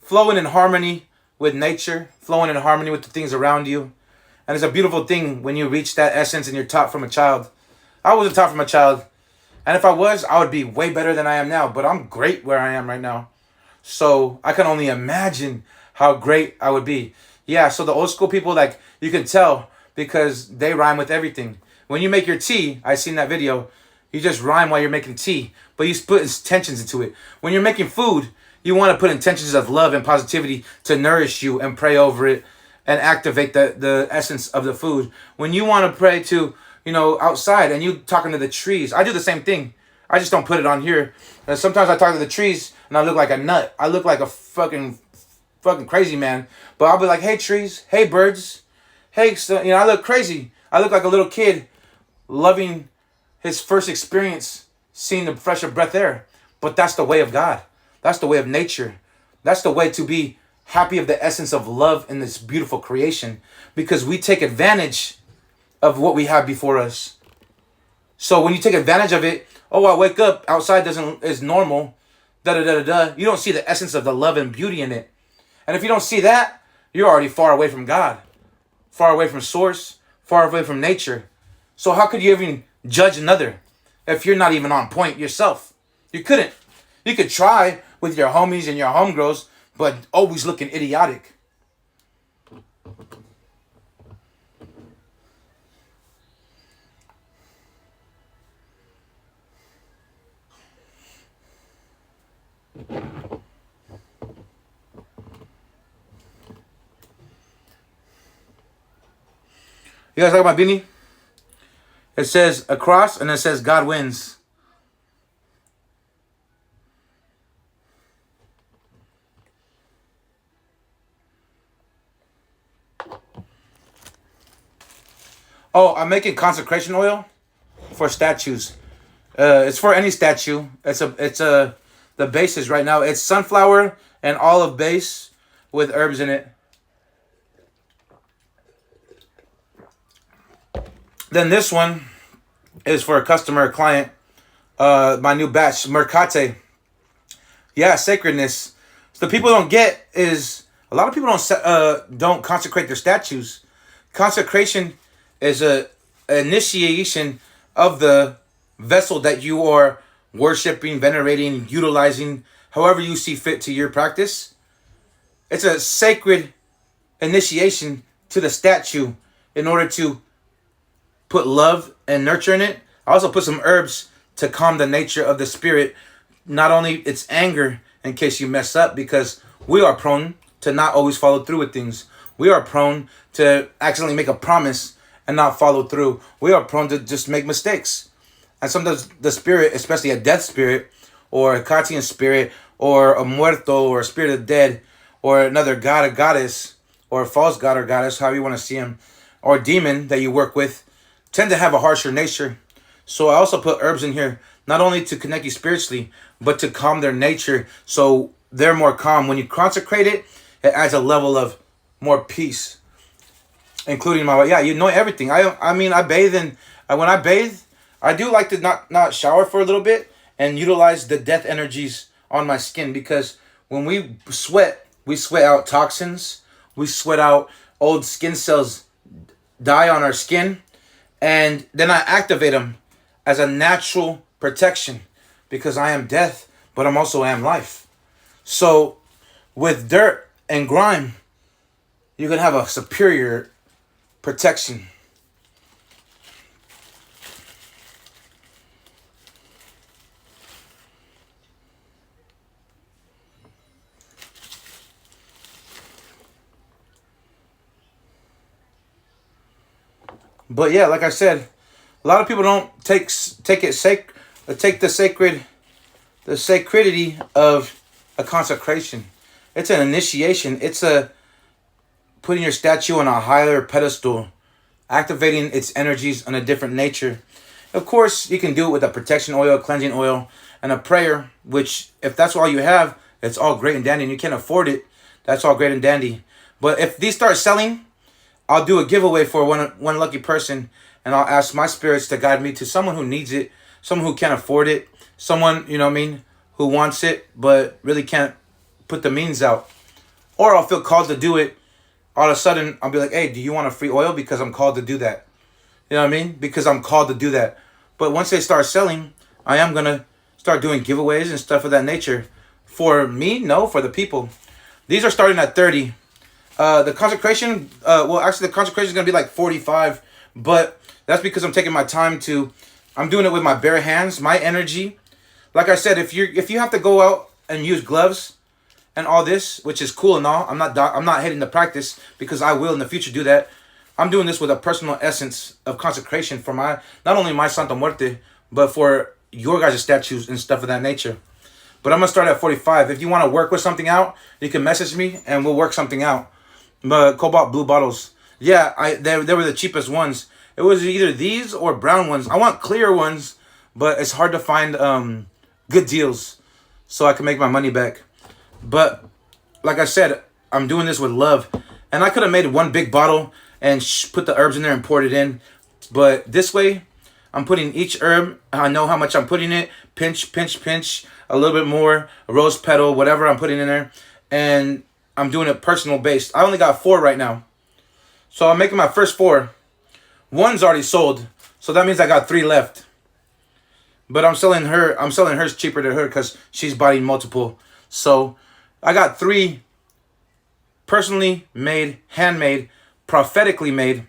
flowing in harmony with nature, flowing in harmony with the things around you. And it's a beautiful thing when you reach that essence and you're taught from a child. I wasn't taught from a child. And if I was, I would be way better than I am now. But I'm great where I am right now. So I can only imagine how great I would be. Yeah, so the old school people, like, you can tell because they rhyme with everything. When you make your tea, I seen that video, you just rhyme while you're making tea. But you put intentions into it. When you're making food, you want to put intentions of love and positivity to nourish you and pray over it and activate the essence of the food. When you want to pray to, outside and you talking to the trees. I do the same thing. I just don't put it on here. And sometimes I talk to the trees and I look like a nut. I look like a fucking crazy man. But I'll be like, hey trees, hey birds, hey, I look crazy. I look like a little kid loving his first experience seeing the fresher breath air. But that's the way of God. That's the way of nature. That's the way to be happy of the essence of love in this beautiful creation, because we take advantage of what we have before us. So when you take advantage of it, oh, I wake up, outside is normal, da da da da da. You don't see the essence of the love and beauty in it. And if you don't see that, you're already far away from God, far away from source, far away from nature. So how could you even judge another if you're not even on point yourself? You couldn't. You could try with your homies and your homegirls, but always looking idiotic. You guys like my beanie? It says a cross and it says God wins. Oh, I'm making consecration oil for statues. It's for any statue. The base is right now. It's sunflower and olive base with herbs in it. Then this one is for a customer, a client. My new batch, Mercate. Yeah, sacredness. So the people don't get is a lot of people don't consecrate their statues. Consecration is a initiation of the vessel that you are worshiping, venerating, utilizing, however you see fit to your practice. It's a sacred initiation to the statue in order to put love and nurture in it. I also put some herbs to calm the nature of the spirit. Not only its anger in case you mess up, because we are prone to not always follow through with things. We are prone to accidentally make a promise and not follow through. We are prone to just make mistakes. And sometimes the spirit, especially a death spirit, or a Katian spirit, or a muerto, or a spirit of the dead, or another god or goddess, or a false god or goddess, however you want to see him, or demon that you work with, tend to have a harsher nature. So I also put herbs in here, not only to connect you spiritually, but to calm their nature so they're more calm. When you consecrate it, it adds a level of more peace, including my, yeah, you know everything. I mean, I bathe, and when I bathe, I do like to not shower for a little bit and utilize the death energies on my skin, because when we sweat out toxins, we sweat out old skin cells, die on our skin, and then I activate them as a natural protection, because I am death, but I'm also am life. So with dirt and grime, you can have a superior protection. But yeah, like I said, a lot of people don't take the sacredity of a consecration. It's an initiation. It's a putting your statue on a higher pedestal, activating its energies on a different nature. Of course, you can do it with a protection oil, cleansing oil, and a prayer, which if that's all you have, it's all great and dandy, and you can't afford it, that's all great and dandy. But if these start selling, I'll do a giveaway for one lucky person, and I'll ask my spirits to guide me to someone who needs it, someone who can't afford it, someone, you know what I mean, who wants it, but really can't put the means out. Or I'll feel called to do it. All of a sudden, I'll be like, hey, do you want a free oil? Because I'm called to do that. You know what I mean? Because I'm called to do that. But once they start selling, I am going to start doing giveaways and stuff of that nature. For me? No, for the people. These are starting at 30. The consecration, the consecration is going to be like 45. But that's because I'm taking my time I'm doing it with my bare hands, my energy. Like I said, if you have to go out and use gloves and all this, which is cool and all, I'm not hitting the practice, because I will in the future do that. I'm doing this with a personal essence of consecration for not only my Santa Muerte, but for your guys' statues and stuff of that nature. But I'm going to start at 45. If you want to work with something out, you can message me and we'll work something out. Cobalt blue bottles. Yeah, they were the cheapest ones. It was either these or brown ones. I want clear ones, but it's hard to find good deals so I can make my money back. But like I said, I'm doing this with love. And I could have made one big bottle and put the herbs in there and poured it in. But this way, I'm putting each herb. I know how much I'm putting it. Pinch, pinch, pinch. A little bit more. A rose petal, whatever I'm putting in there. And I'm doing it personal based. I only got 4 right now. So I'm making my first 4. One's already sold. So that means I got 3 left. But I'm selling hers cheaper to her because she's buying multiple. So I got 3 personally made, handmade, prophetically made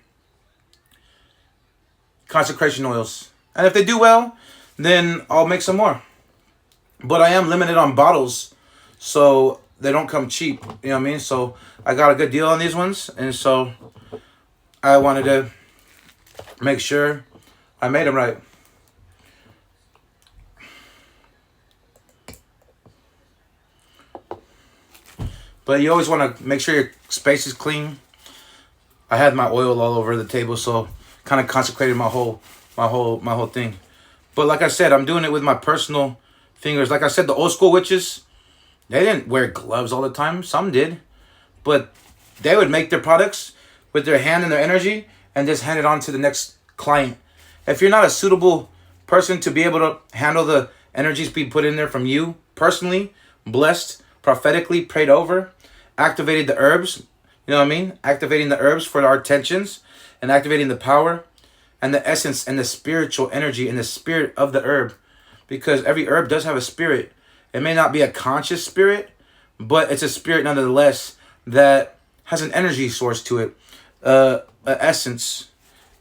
consecration oils. And if they do well, then I'll make some more. But I am limited on bottles, so they don't come cheap. You know what I mean? So I got a good deal on these ones. And so I wanted to make sure I made them right. But you always want to make sure your space is clean. I had my oil all over the table, so kind of consecrated my whole thing. But like I said, I'm doing it with my personal fingers. Like I said, the old school witches, they didn't wear gloves all the time. Some did, but they would make their products with their hand and their energy and just hand it on to the next client. If you're not a suitable person to be able to handle the energies being put in there from you personally, blessed, prophetically prayed over, activated the herbs, you know what I mean? Activating the herbs for our tensions and activating the power and the essence and the spiritual energy and the spirit of the herb. Because every herb does have a spirit. It may not be a conscious spirit, but it's a spirit nonetheless that has an energy source to it, an essence.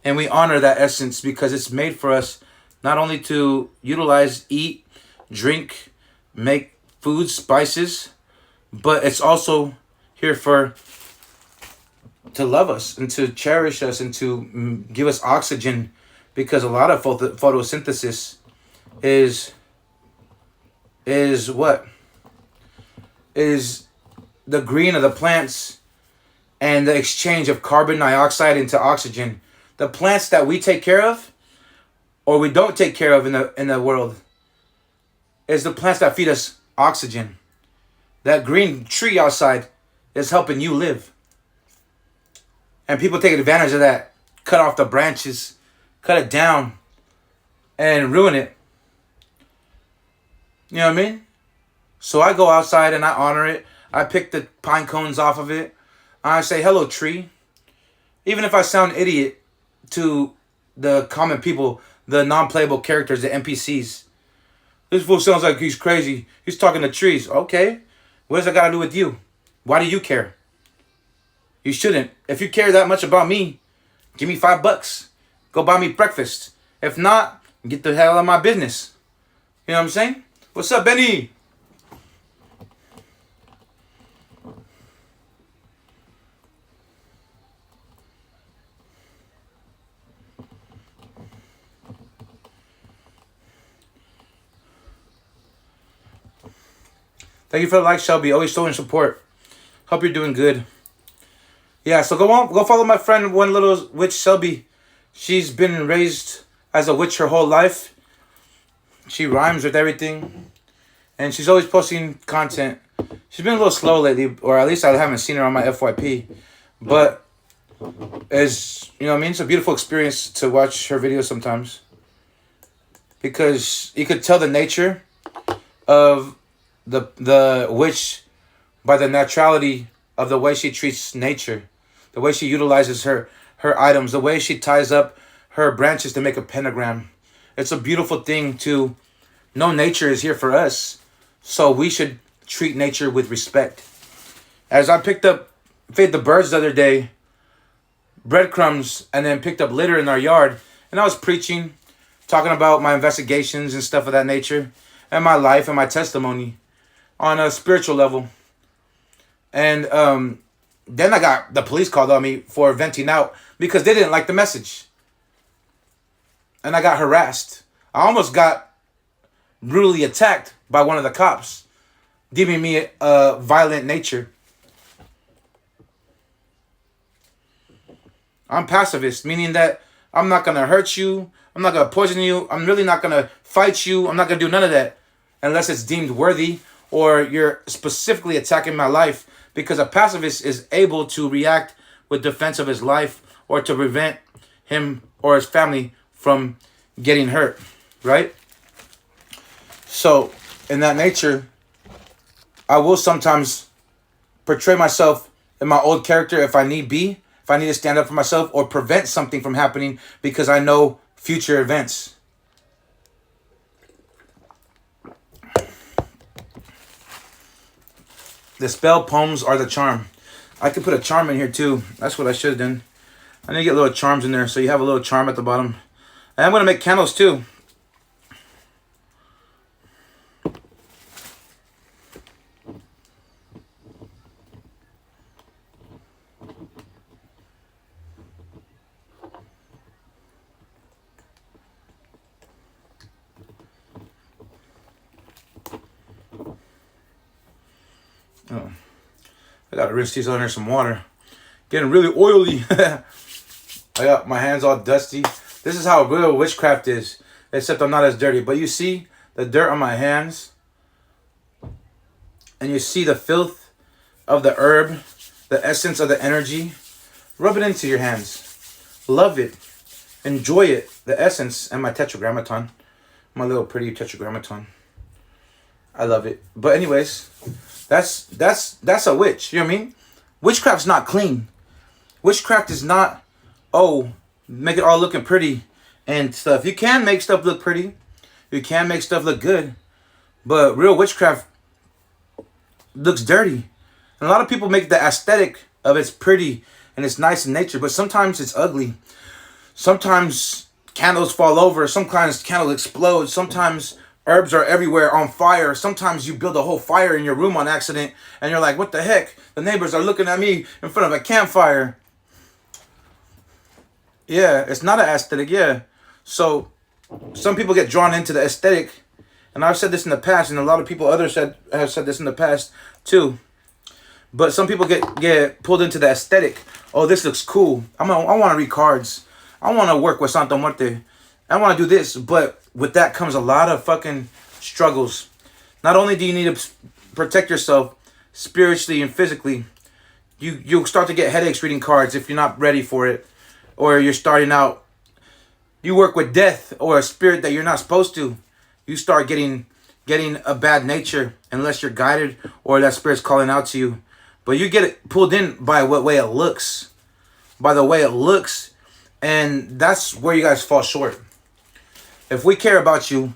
And we honor that essence because it's made for us not only to utilize, eat, drink, make food, spices, but it's also here to love us and to cherish us and to give us oxygen, because a lot of photosynthesis is what? Is the green of the plants and the exchange of carbon dioxide into oxygen. The plants that we take care of or we don't take care of in the world is the plants that feed us oxygen. That green tree outside is helping you live. And people take advantage of that. Cut off the branches. Cut it down. And ruin it. You know what I mean? So I go outside and I honor it. I pick the pine cones off of it. I say, hello, tree. Even if I sound idiot to the common people, the non-playable characters, the NPCs. This fool sounds like he's crazy. He's talking to trees. Okay. What does that got to do with you? Why do you care? You shouldn't. If you care that much about me, give me $5. Go buy me breakfast. If not, get the hell out of my business. You know what I'm saying? What's up, Benny? Thank you for the like, Shelby. Always showing support. Hope you're doing good. Yeah, so go follow my friend, One Little Witch, Shelby. She's been raised as a witch her whole life. She rhymes with everything. And she's always posting content. She's been a little slow lately, or at least I haven't seen her on my FYP. But it's, you know what I mean? It's a beautiful experience to watch her videos sometimes. Because you could tell the nature of the witch by the naturality of the way she treats nature, the way she utilizes her items, the way she ties up her branches to make a pentagram. It's a beautiful thing to know nature is here for us, so we should treat nature with respect. As I fed the birds the other day, breadcrumbs, and then picked up litter in our yard, and I was preaching, talking about my investigations and stuff of that nature, and my life and my testimony on a spiritual level. And then I got the police called on me for venting out because they didn't like the message. And I got harassed. I almost got brutally attacked by one of the cops, deeming me a violent nature. I'm pacifist, meaning that I'm not going to hurt you. I'm not going to poison you. I'm really not going to fight you. I'm not going to do none of that unless it's deemed worthy or you're specifically attacking my life, because a pacifist is able to react with defense of his life or to prevent him or his family from getting hurt, right? So in that nature, I will sometimes portray myself in my old character if I need be, if I need to stand up for myself or prevent something from happening because I know future events. The spell poems are the charm. I could put a charm in here too. That's what I should have done. I need to get little charms in there so you have a little charm at the bottom. And I'm going to make candles too. Oh, I gotta rinse these under some water. Getting really oily. I got my hands all dusty. This is how real witchcraft is, except I'm not as dirty. But you see the dirt on my hands, and you see the filth of the herb, the essence of the energy. Rub it into your hands. Love it. Enjoy it. The essence and my tetragrammaton, my little pretty tetragrammaton. I love it. But anyways, that's a witch. You know what I mean? Witchcraft's not clean. Witchcraft is not, oh, make it all looking pretty and stuff. You can make stuff look pretty. You can make stuff look good. But real witchcraft looks dirty. And a lot of people make the aesthetic of it's pretty and it's nice in nature, but sometimes it's ugly. Sometimes candles fall over. Sometimes candles explode. Sometimes herbs are everywhere on fire. Sometimes you build a whole fire in your room on accident and you're like, what the heck? The neighbors are looking at me in front of a campfire. Yeah, it's not an aesthetic, yeah. So some people get drawn into the aesthetic, and I've said this in the past, and a lot of people others have said this in the past too. But some people get pulled into the aesthetic. Oh, this looks cool. I want to read cards. I want to work with Santa Muerte. I want to do this. But with that comes a lot of fucking struggles. Not only do you need to protect yourself spiritually and physically, you'll start to get headaches reading cards if you're not ready for it. Or you're starting out, you work with death or a spirit that you're not supposed to. You start getting a bad nature unless you're guided or that spirit's calling out to you. But you get it pulled in by what way it looks. By the way it looks. And that's where you guys fall short. If we care about you,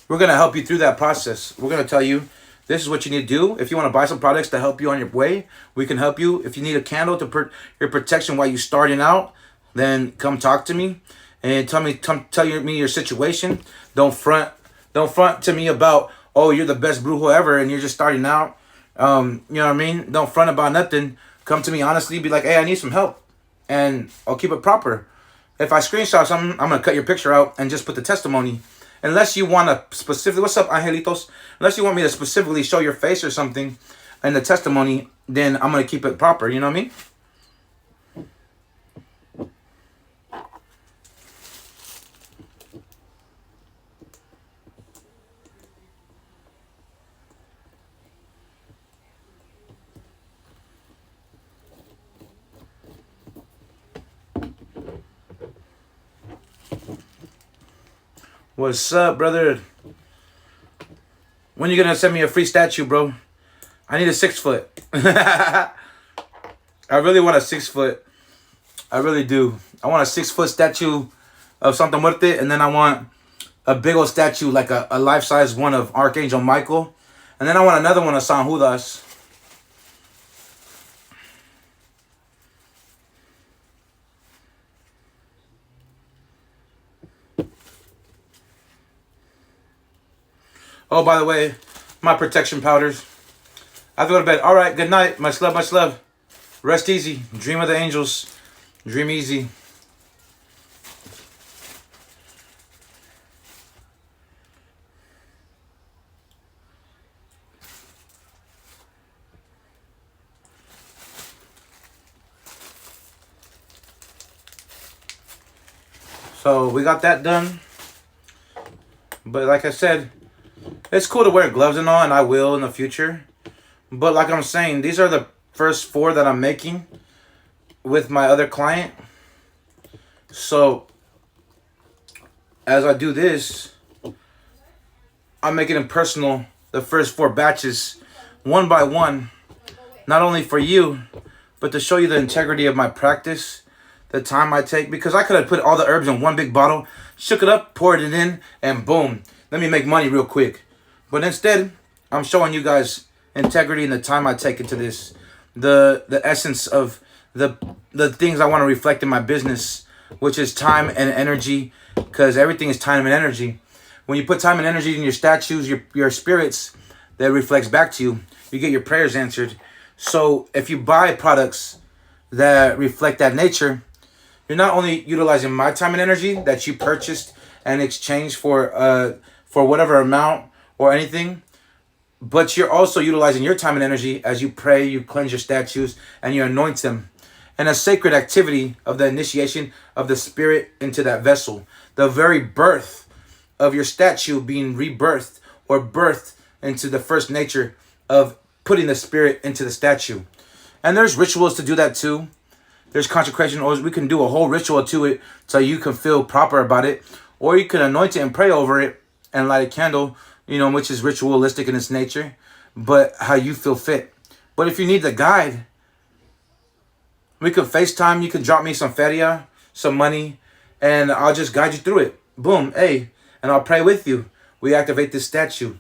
we're going to help you through that process. We're going to tell you, this is what you need to do. If you want to buy some products to help you on your way, we can help you. If you need a candle to your protection while you're starting out, then come talk to me and tell me your situation. Don't front to me about, oh, you're the best brujo ever and you're just starting out. You know what I mean? Don't front about nothing. Come to me honestly, be like, hey, I need some help, and I'll keep it proper. If I screenshot something, I'm gonna cut your picture out and just put the testimony. Unless you want to specifically, what's up, Angelitos? Unless you want me to specifically show your face or something in the testimony, then I'm gonna keep it proper. You know what I mean? What's up, brother? When you gonna send me a free statue, bro? I need a 6 foot. I really want a 6 foot. I really do. I want a 6 foot statue of something with it, and then I want a big old statue, like a life-size one of Archangel Michael, and then I want another one of San Judas. Oh, by the way, my protection powders. I have to go to bed. All right, good night. Much love, much love. Rest easy. Dream of the angels. Dream easy. So we got that done. But like I said, it's cool to wear gloves and all, and I will in the future. But like I'm saying, these are the first 4 that I'm making with my other client. So as I do this, I'm making it personal, the first 4 batches, one by one, not only for you, but to show you the integrity of my practice, the time I take, because I could have put all the herbs in one big bottle, shook it up, poured it in, and boom, let me make money real quick. But instead, I'm showing you guys integrity and the time I take into this, the essence of the things I want to reflect in my business, which is time and energy, because everything is time and energy. When you put time and energy in your statues, your spirits, that reflects back to you. You get your prayers answered. So if you buy products that reflect that nature, you're not only utilizing my time and energy that you purchased in exchange for whatever amount or anything, but you're also utilizing your time and energy as you pray, you cleanse your statues, and you anoint them. And a sacred activity of the initiation of the spirit into that vessel. The very birth of your statue being rebirthed or birthed into the first nature of putting the spirit into the statue. And there's rituals to do that too. There's consecration oils. We can do a whole ritual to it so you can feel proper about it. Or you can anoint it and pray over it and light a candle, which is ritualistic in its nature, but how you feel fit. But if you need the guide, we could FaceTime. You can drop me some feria, some money, and I'll just guide you through it. Boom, hey, and I'll pray with you. We activate this statue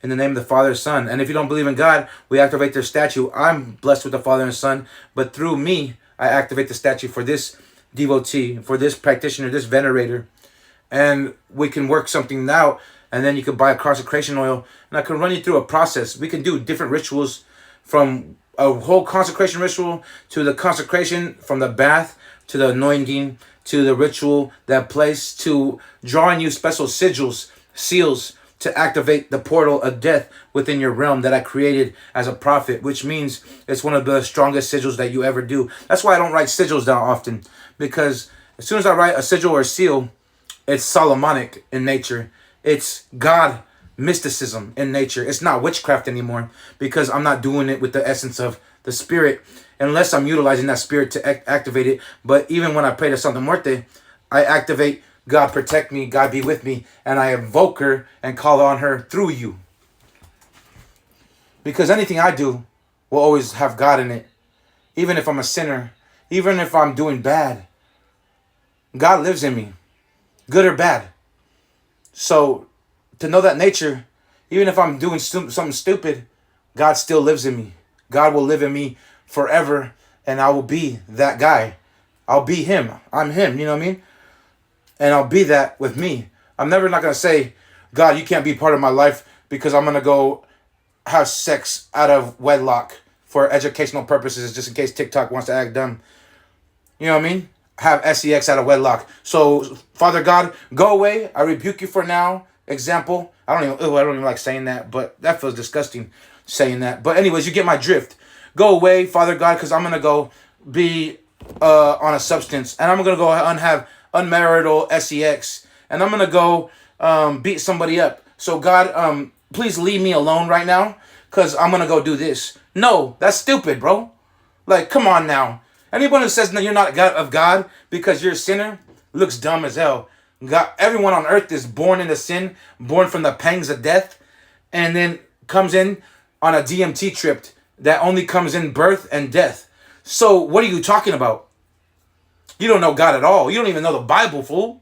in the name of the Father and Son. And if you don't believe in God, we activate their statue. I'm blessed with the Father and Son, but through me, I activate the statue for this devotee, for this practitioner, this venerator. And we can work something out, and then you can buy a consecration oil, and I can run you through a process. We can do different rituals, from a whole consecration ritual to the consecration, from the bath to the anointing to the ritual, that place, to drawing you special sigils, seals, to activate the portal of death within your realm that I created as a prophet, which means it's one of the strongest sigils that you ever do. That's why I don't write sigils down often, because as soon as I write a sigil or a seal, it's Solomonic in nature. It's God mysticism in nature. It's not witchcraft anymore, because I'm not doing it with the essence of the spirit, unless I'm utilizing that spirit to activate it. But even when I pray to Santa Muerte, I activate God protect me, God be with me, and I invoke her and call on her through you. Because anything I do will always have God in it. Even if I'm a sinner, even if I'm doing bad, God lives in me, good or bad. So to know that nature, even if I'm doing something stupid, God still lives in me. God will live in me forever, and I will be that guy. I'll be him. I'm him, you know what I mean? And I'll be that with me. I'm never not going to say, God, you can't be part of my life because I'm going to go have sex out of wedlock for educational purposes, just in case TikTok wants to act dumb. You know what I mean? Have sex out of wedlock. So, Father God, go away. I rebuke you for now. Example. I don't even like saying that, but that feels disgusting saying that. But anyways, you get my drift. Go away, Father God, because I'm going to go be on a substance. And I'm going to go and have unmarital sex. And I'm going to go beat somebody up. So God, please leave me alone right now, because I'm going to go do this. No, that's stupid, bro. Like, come on now. Anyone who says no, you're not God of God because you're a sinner looks dumb as hell. God, everyone on earth is born into sin, born from the pangs of death, and then comes in on a DMT trip that only comes in birth and death. So what are you talking about? You don't know God at all. You don't even know the Bible, fool.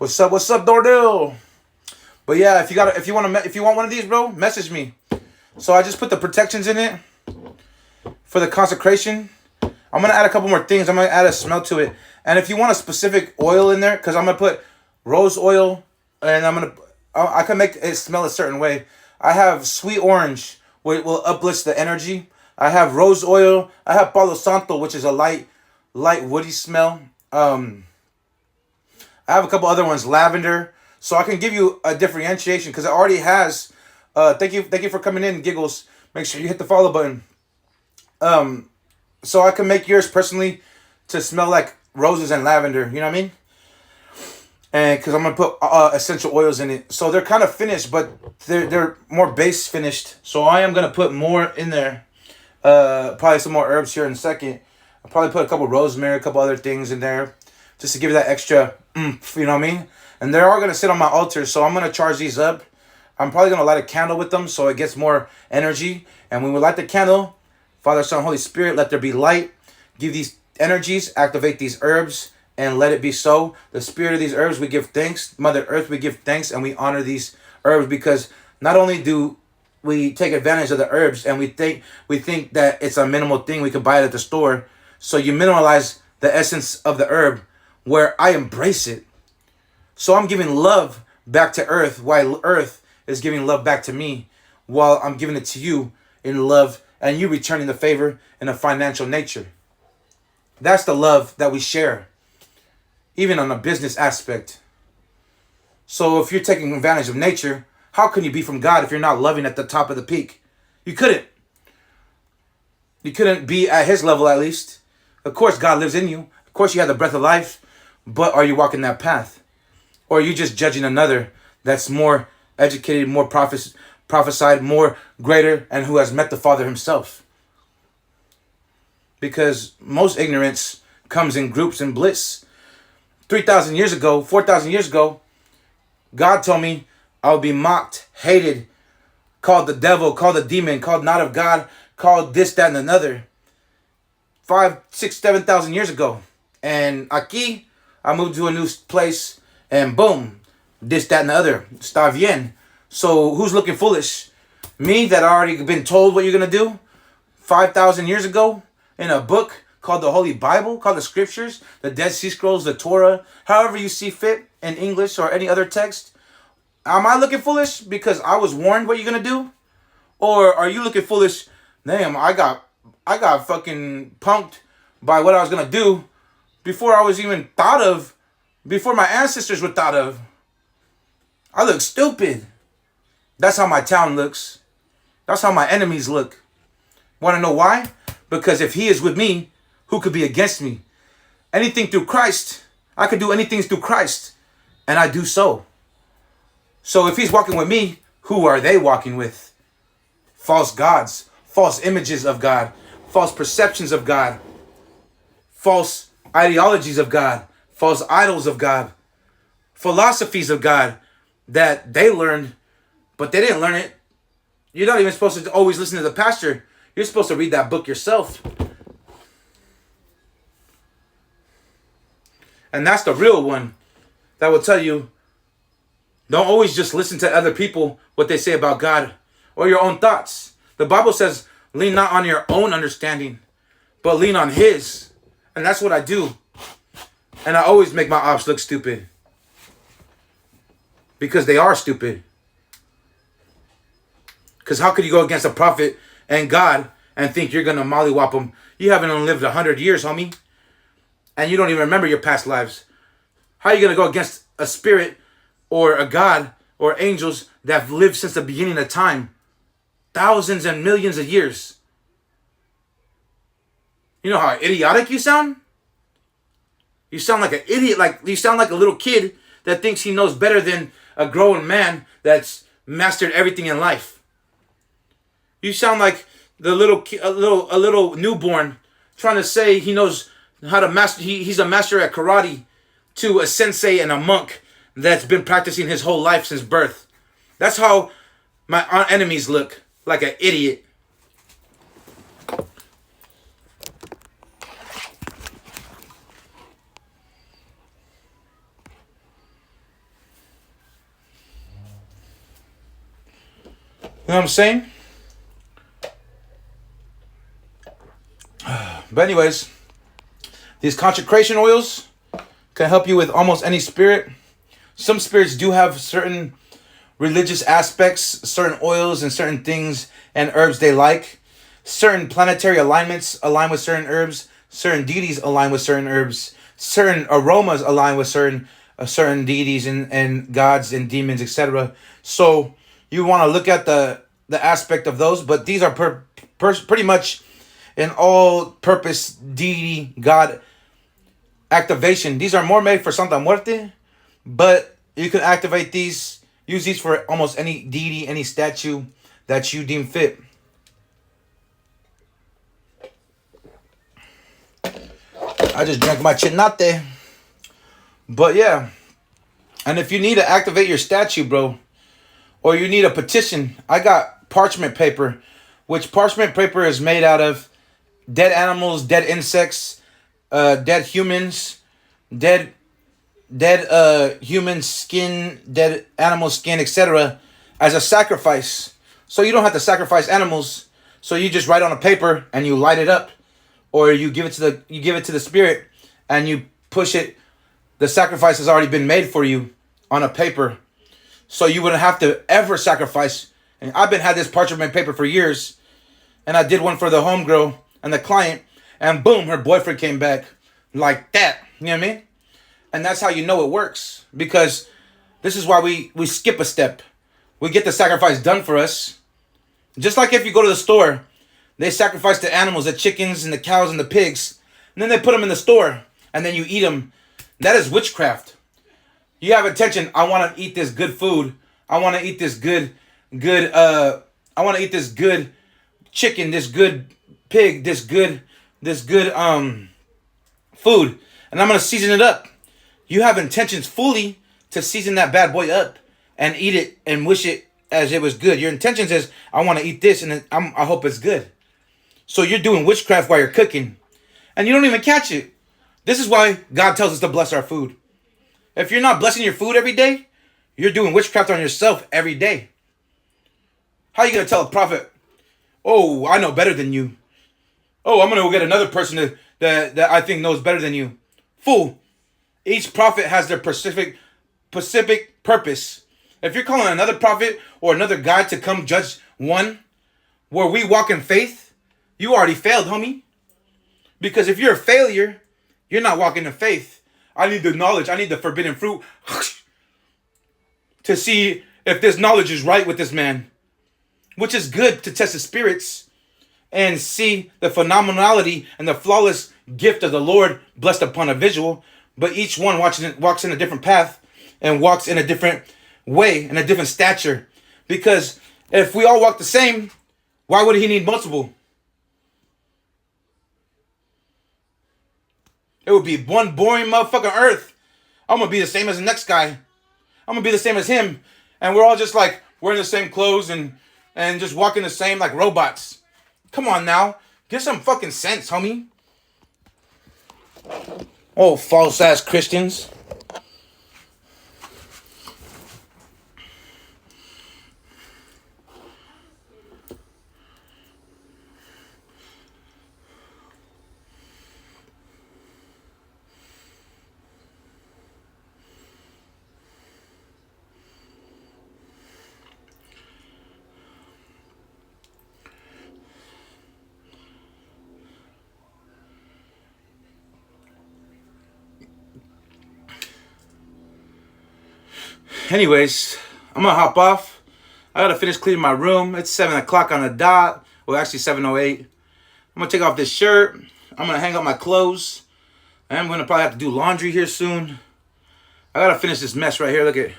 What's up, Dordell? But yeah, if you want one of these, bro, message me. So I just put the protections in it for the consecration. I'm gonna add a couple more things. I'm gonna add a smell to it. And if you want a specific oil in there, because I'm gonna put rose oil, and I can make it smell a certain way. I have sweet orange, which will uplift the energy. I have rose oil. I have Palo Santo, which is a light woody smell. I have a couple other ones, lavender. So I can give you a differentiation because it already has. Thank you for coming in, Giggles. Make sure you hit the follow button. So I can make yours personally to smell like roses and lavender. You know what I mean? And because I'm gonna put essential oils in it, so they're kind of finished, but they're more base finished. So I am gonna put more in there. Probably some more herbs here in a second. I'll probably put a couple rosemary, a couple other things in there, just to give it that extra oomph, you know what I mean? And they're all gonna sit on my altar, so I'm gonna charge these up. I'm probably gonna light a candle with them, so it gets more energy. And when we light the candle, Father, Son, Holy Spirit, let there be light. Give these energies, activate these herbs, and let it be so. The spirit of these herbs, we give thanks. Mother Earth, we give thanks, and we honor these herbs because not only do we take advantage of the herbs, and we think that it's a minimal thing, we could buy it at the store. So you minimalize the essence of the herb, where I embrace it. So I'm giving love back to Earth, while Earth is giving love back to me, while I'm giving it to you in love, and you returning the favor in a financial nature. That's the love that we share, even on a business aspect. So if you're taking advantage of nature, how can you be from God if you're not loving at the top of the peak? You couldn't. You couldn't be at his level, at least. Of course, God lives in you. Of course, you have the breath of life. But are you walking that path? Or are you just judging another that's more educated, more prophesied, more greater, and who has met the Father himself? Because most ignorance comes in groups and bliss. 3,000 years ago, 4,000 years ago, God told me I would be mocked, hated, called the devil, called the demon, called not of God, called this, that, and another. 5, 6, 7,000 years ago. And aquí, I moved to a new place, and boom, this, that, and the other. Está bien. So who's looking foolish? Me that already been told what you're going to do 5,000 years ago in a book called the Holy Bible, called the Scriptures, the Dead Sea Scrolls, the Torah, however you see fit in English or any other text. Am I looking foolish because I was warned what you're going to do? Or are you looking foolish? Damn, I got fucking punked by what I was going to do before I was even thought of, before my ancestors were thought of. I look stupid. That's how my town looks. That's how my enemies look. Want to know why? Because if he is with me, who could be against me? Anything through Christ. I could do anything through Christ. And I do so. So if he's walking with me, who are they walking with? False gods, false images of God, false perceptions of God, false ideologies of God, false idols of God, philosophies of God that they learned, but they didn't learn it. You're not even supposed to always listen to the pastor. You're supposed to read that book yourself. And that's the real one that will tell you, don't always just listen to other people, what they say about God or your own thoughts. The Bible says, lean not on your own understanding, but lean on his. And that's what I do. And I always make my ops look stupid. Because they are stupid. Because how could you go against a prophet and God and think you're going to mollywop them? You haven't only lived 100 years, homie. And you don't even remember your past lives. How are you going to go against a spirit or a God or angels that have lived since the beginning of time? Thousands and millions of years. You know how idiotic you sound? You sound like an idiot. Like you sound like a little kid that thinks he knows better than a grown man that's mastered everything in life. You sound like the a little newborn trying to say he knows how to master. He's a master at karate to a sensei and a monk that's been practicing his whole life since birth. That's how my enemies look, like an idiot. You know what I'm saying? But anyways, these consecration oils can help you with almost any spirit. Some spirits do have certain religious aspects, certain oils and certain things and herbs they like. certain planetary alignments align with certain herbs, certain deities align with certain herbs, certain aromas align with certain deities and gods and demons, etc. So you want to look at the aspect of those, but these are pretty much an all-purpose deity god activation. These are more made for Santa Muerte, but you can activate these, use these for almost any deity, any statue that you deem fit. I just drank my chinate. But yeah, and if you need to activate your statue, bro, or you need a petition, I got parchment paper, which parchment paper is made out of dead animals, dead insects, dead humans, dead human skin, dead animal skin, etc. as a sacrifice. So you don't have to sacrifice animals. So you just write on a paper and you light it up, or you give it to the spirit and you push it. The sacrifice has already been made for you on a paper, so you wouldn't have to ever sacrifice. And I've had this parchment paper for years, and I did one for the homegirl and the client, and boom, her boyfriend came back like that. You know what I mean? And that's how you know it works, because this is why we skip a step. We get the sacrifice done for us. Just like if you go to the store, they sacrifice the animals, the chickens and the cows and the pigs, and then they put them in the store, and then you eat them. That is witchcraft. You have intention. I want to eat this good food. I want to eat this good I want to eat this good chicken, this good pig, this good food, and I'm gonna season it up. You have intentions fully to season that bad boy up and eat it and wish it as it was good. Your intentions is, I want to eat this and I hope it's good. So you're doing witchcraft while you're cooking, and you don't even catch it. This is why God tells us to bless our food. If you're not blessing your food every day, you're doing witchcraft on yourself every day. How are you going to tell a prophet, oh, I know better than you? Oh, I'm going to go get another person that I think knows better than you. Fool. Each prophet has their specific purpose. If you're calling another prophet or another guy to come judge one where we walk in faith, you already failed, homie. Because if you're a failure, you're not walking in faith. I need the knowledge. I need the forbidden fruit to see if this knowledge is right with this man, which is good to test the spirits and see the phenomenality and the flawless gift of the Lord blessed upon a visual. But each one walks in a different path and walks in a different way, in a different stature. Because if we all walk the same, why would he need multiple? It would be one boring motherfucking earth. I'm going to be the same as the next guy. I'm going to be the same as him. And we're all just like wearing the same clothes and just walking the same like robots. Come on now. Get some fucking sense, homie. Oh, false ass Christians. Anyways, I'm gonna hop off. I gotta finish cleaning my room. It's 7 o'clock on the dot. Well, actually 7:08. I'm gonna take off this shirt. I'm gonna hang up my clothes. I'm gonna probably have to do laundry here soon. I gotta finish this mess right here. Look at,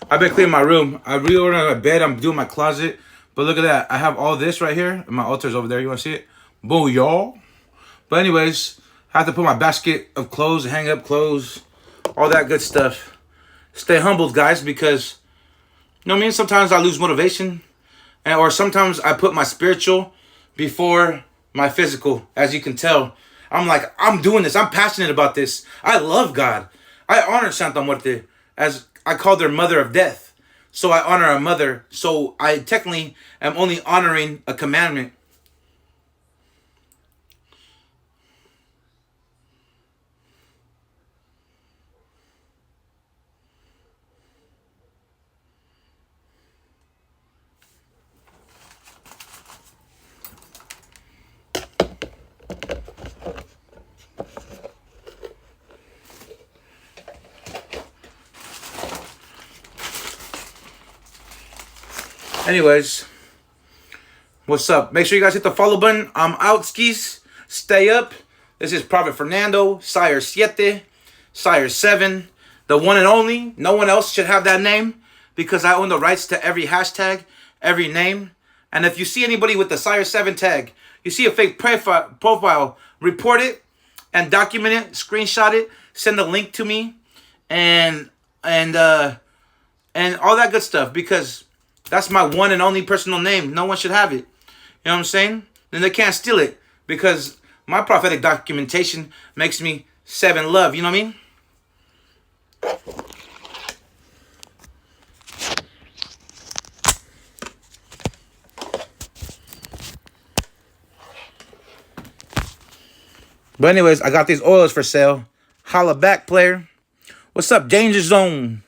I've been cleaning my room. I reordered my bed. I'm doing my closet. But look at that. I have all this right here. And my altar's over there. You wanna see it? Boo, y'all. But anyways, I have to put my basket of clothes, hang up clothes, all that good stuff. Stay humbled, guys, because, you know what I mean? Sometimes I lose motivation, or sometimes I put my spiritual before my physical, as you can tell. I'm like, I'm doing this. I'm passionate about this. I love God. I honor Santa Muerte, as I call her mother of death. So I honor a mother. So I technically am only honoring a commandment. Anyways, what's up? Make sure you guys hit the follow button. I'm out, skis. Stay up. This is Prophet Fernando, Sire 7, Sire 7, the one and only. No one else should have that name because I own the rights to every hashtag, every name. And if you see anybody with the Sire 7 tag, you see a fake profile, report it and document it, screenshot it, send a link to me, and all that good stuff, because that's my one and only personal name. No one should have it. You know what I'm saying? Then they can't steal it because my prophetic documentation makes me 7 love. You know what I mean? But anyways, I got these oils for sale. Holla back, player. What's up, Danger Zone?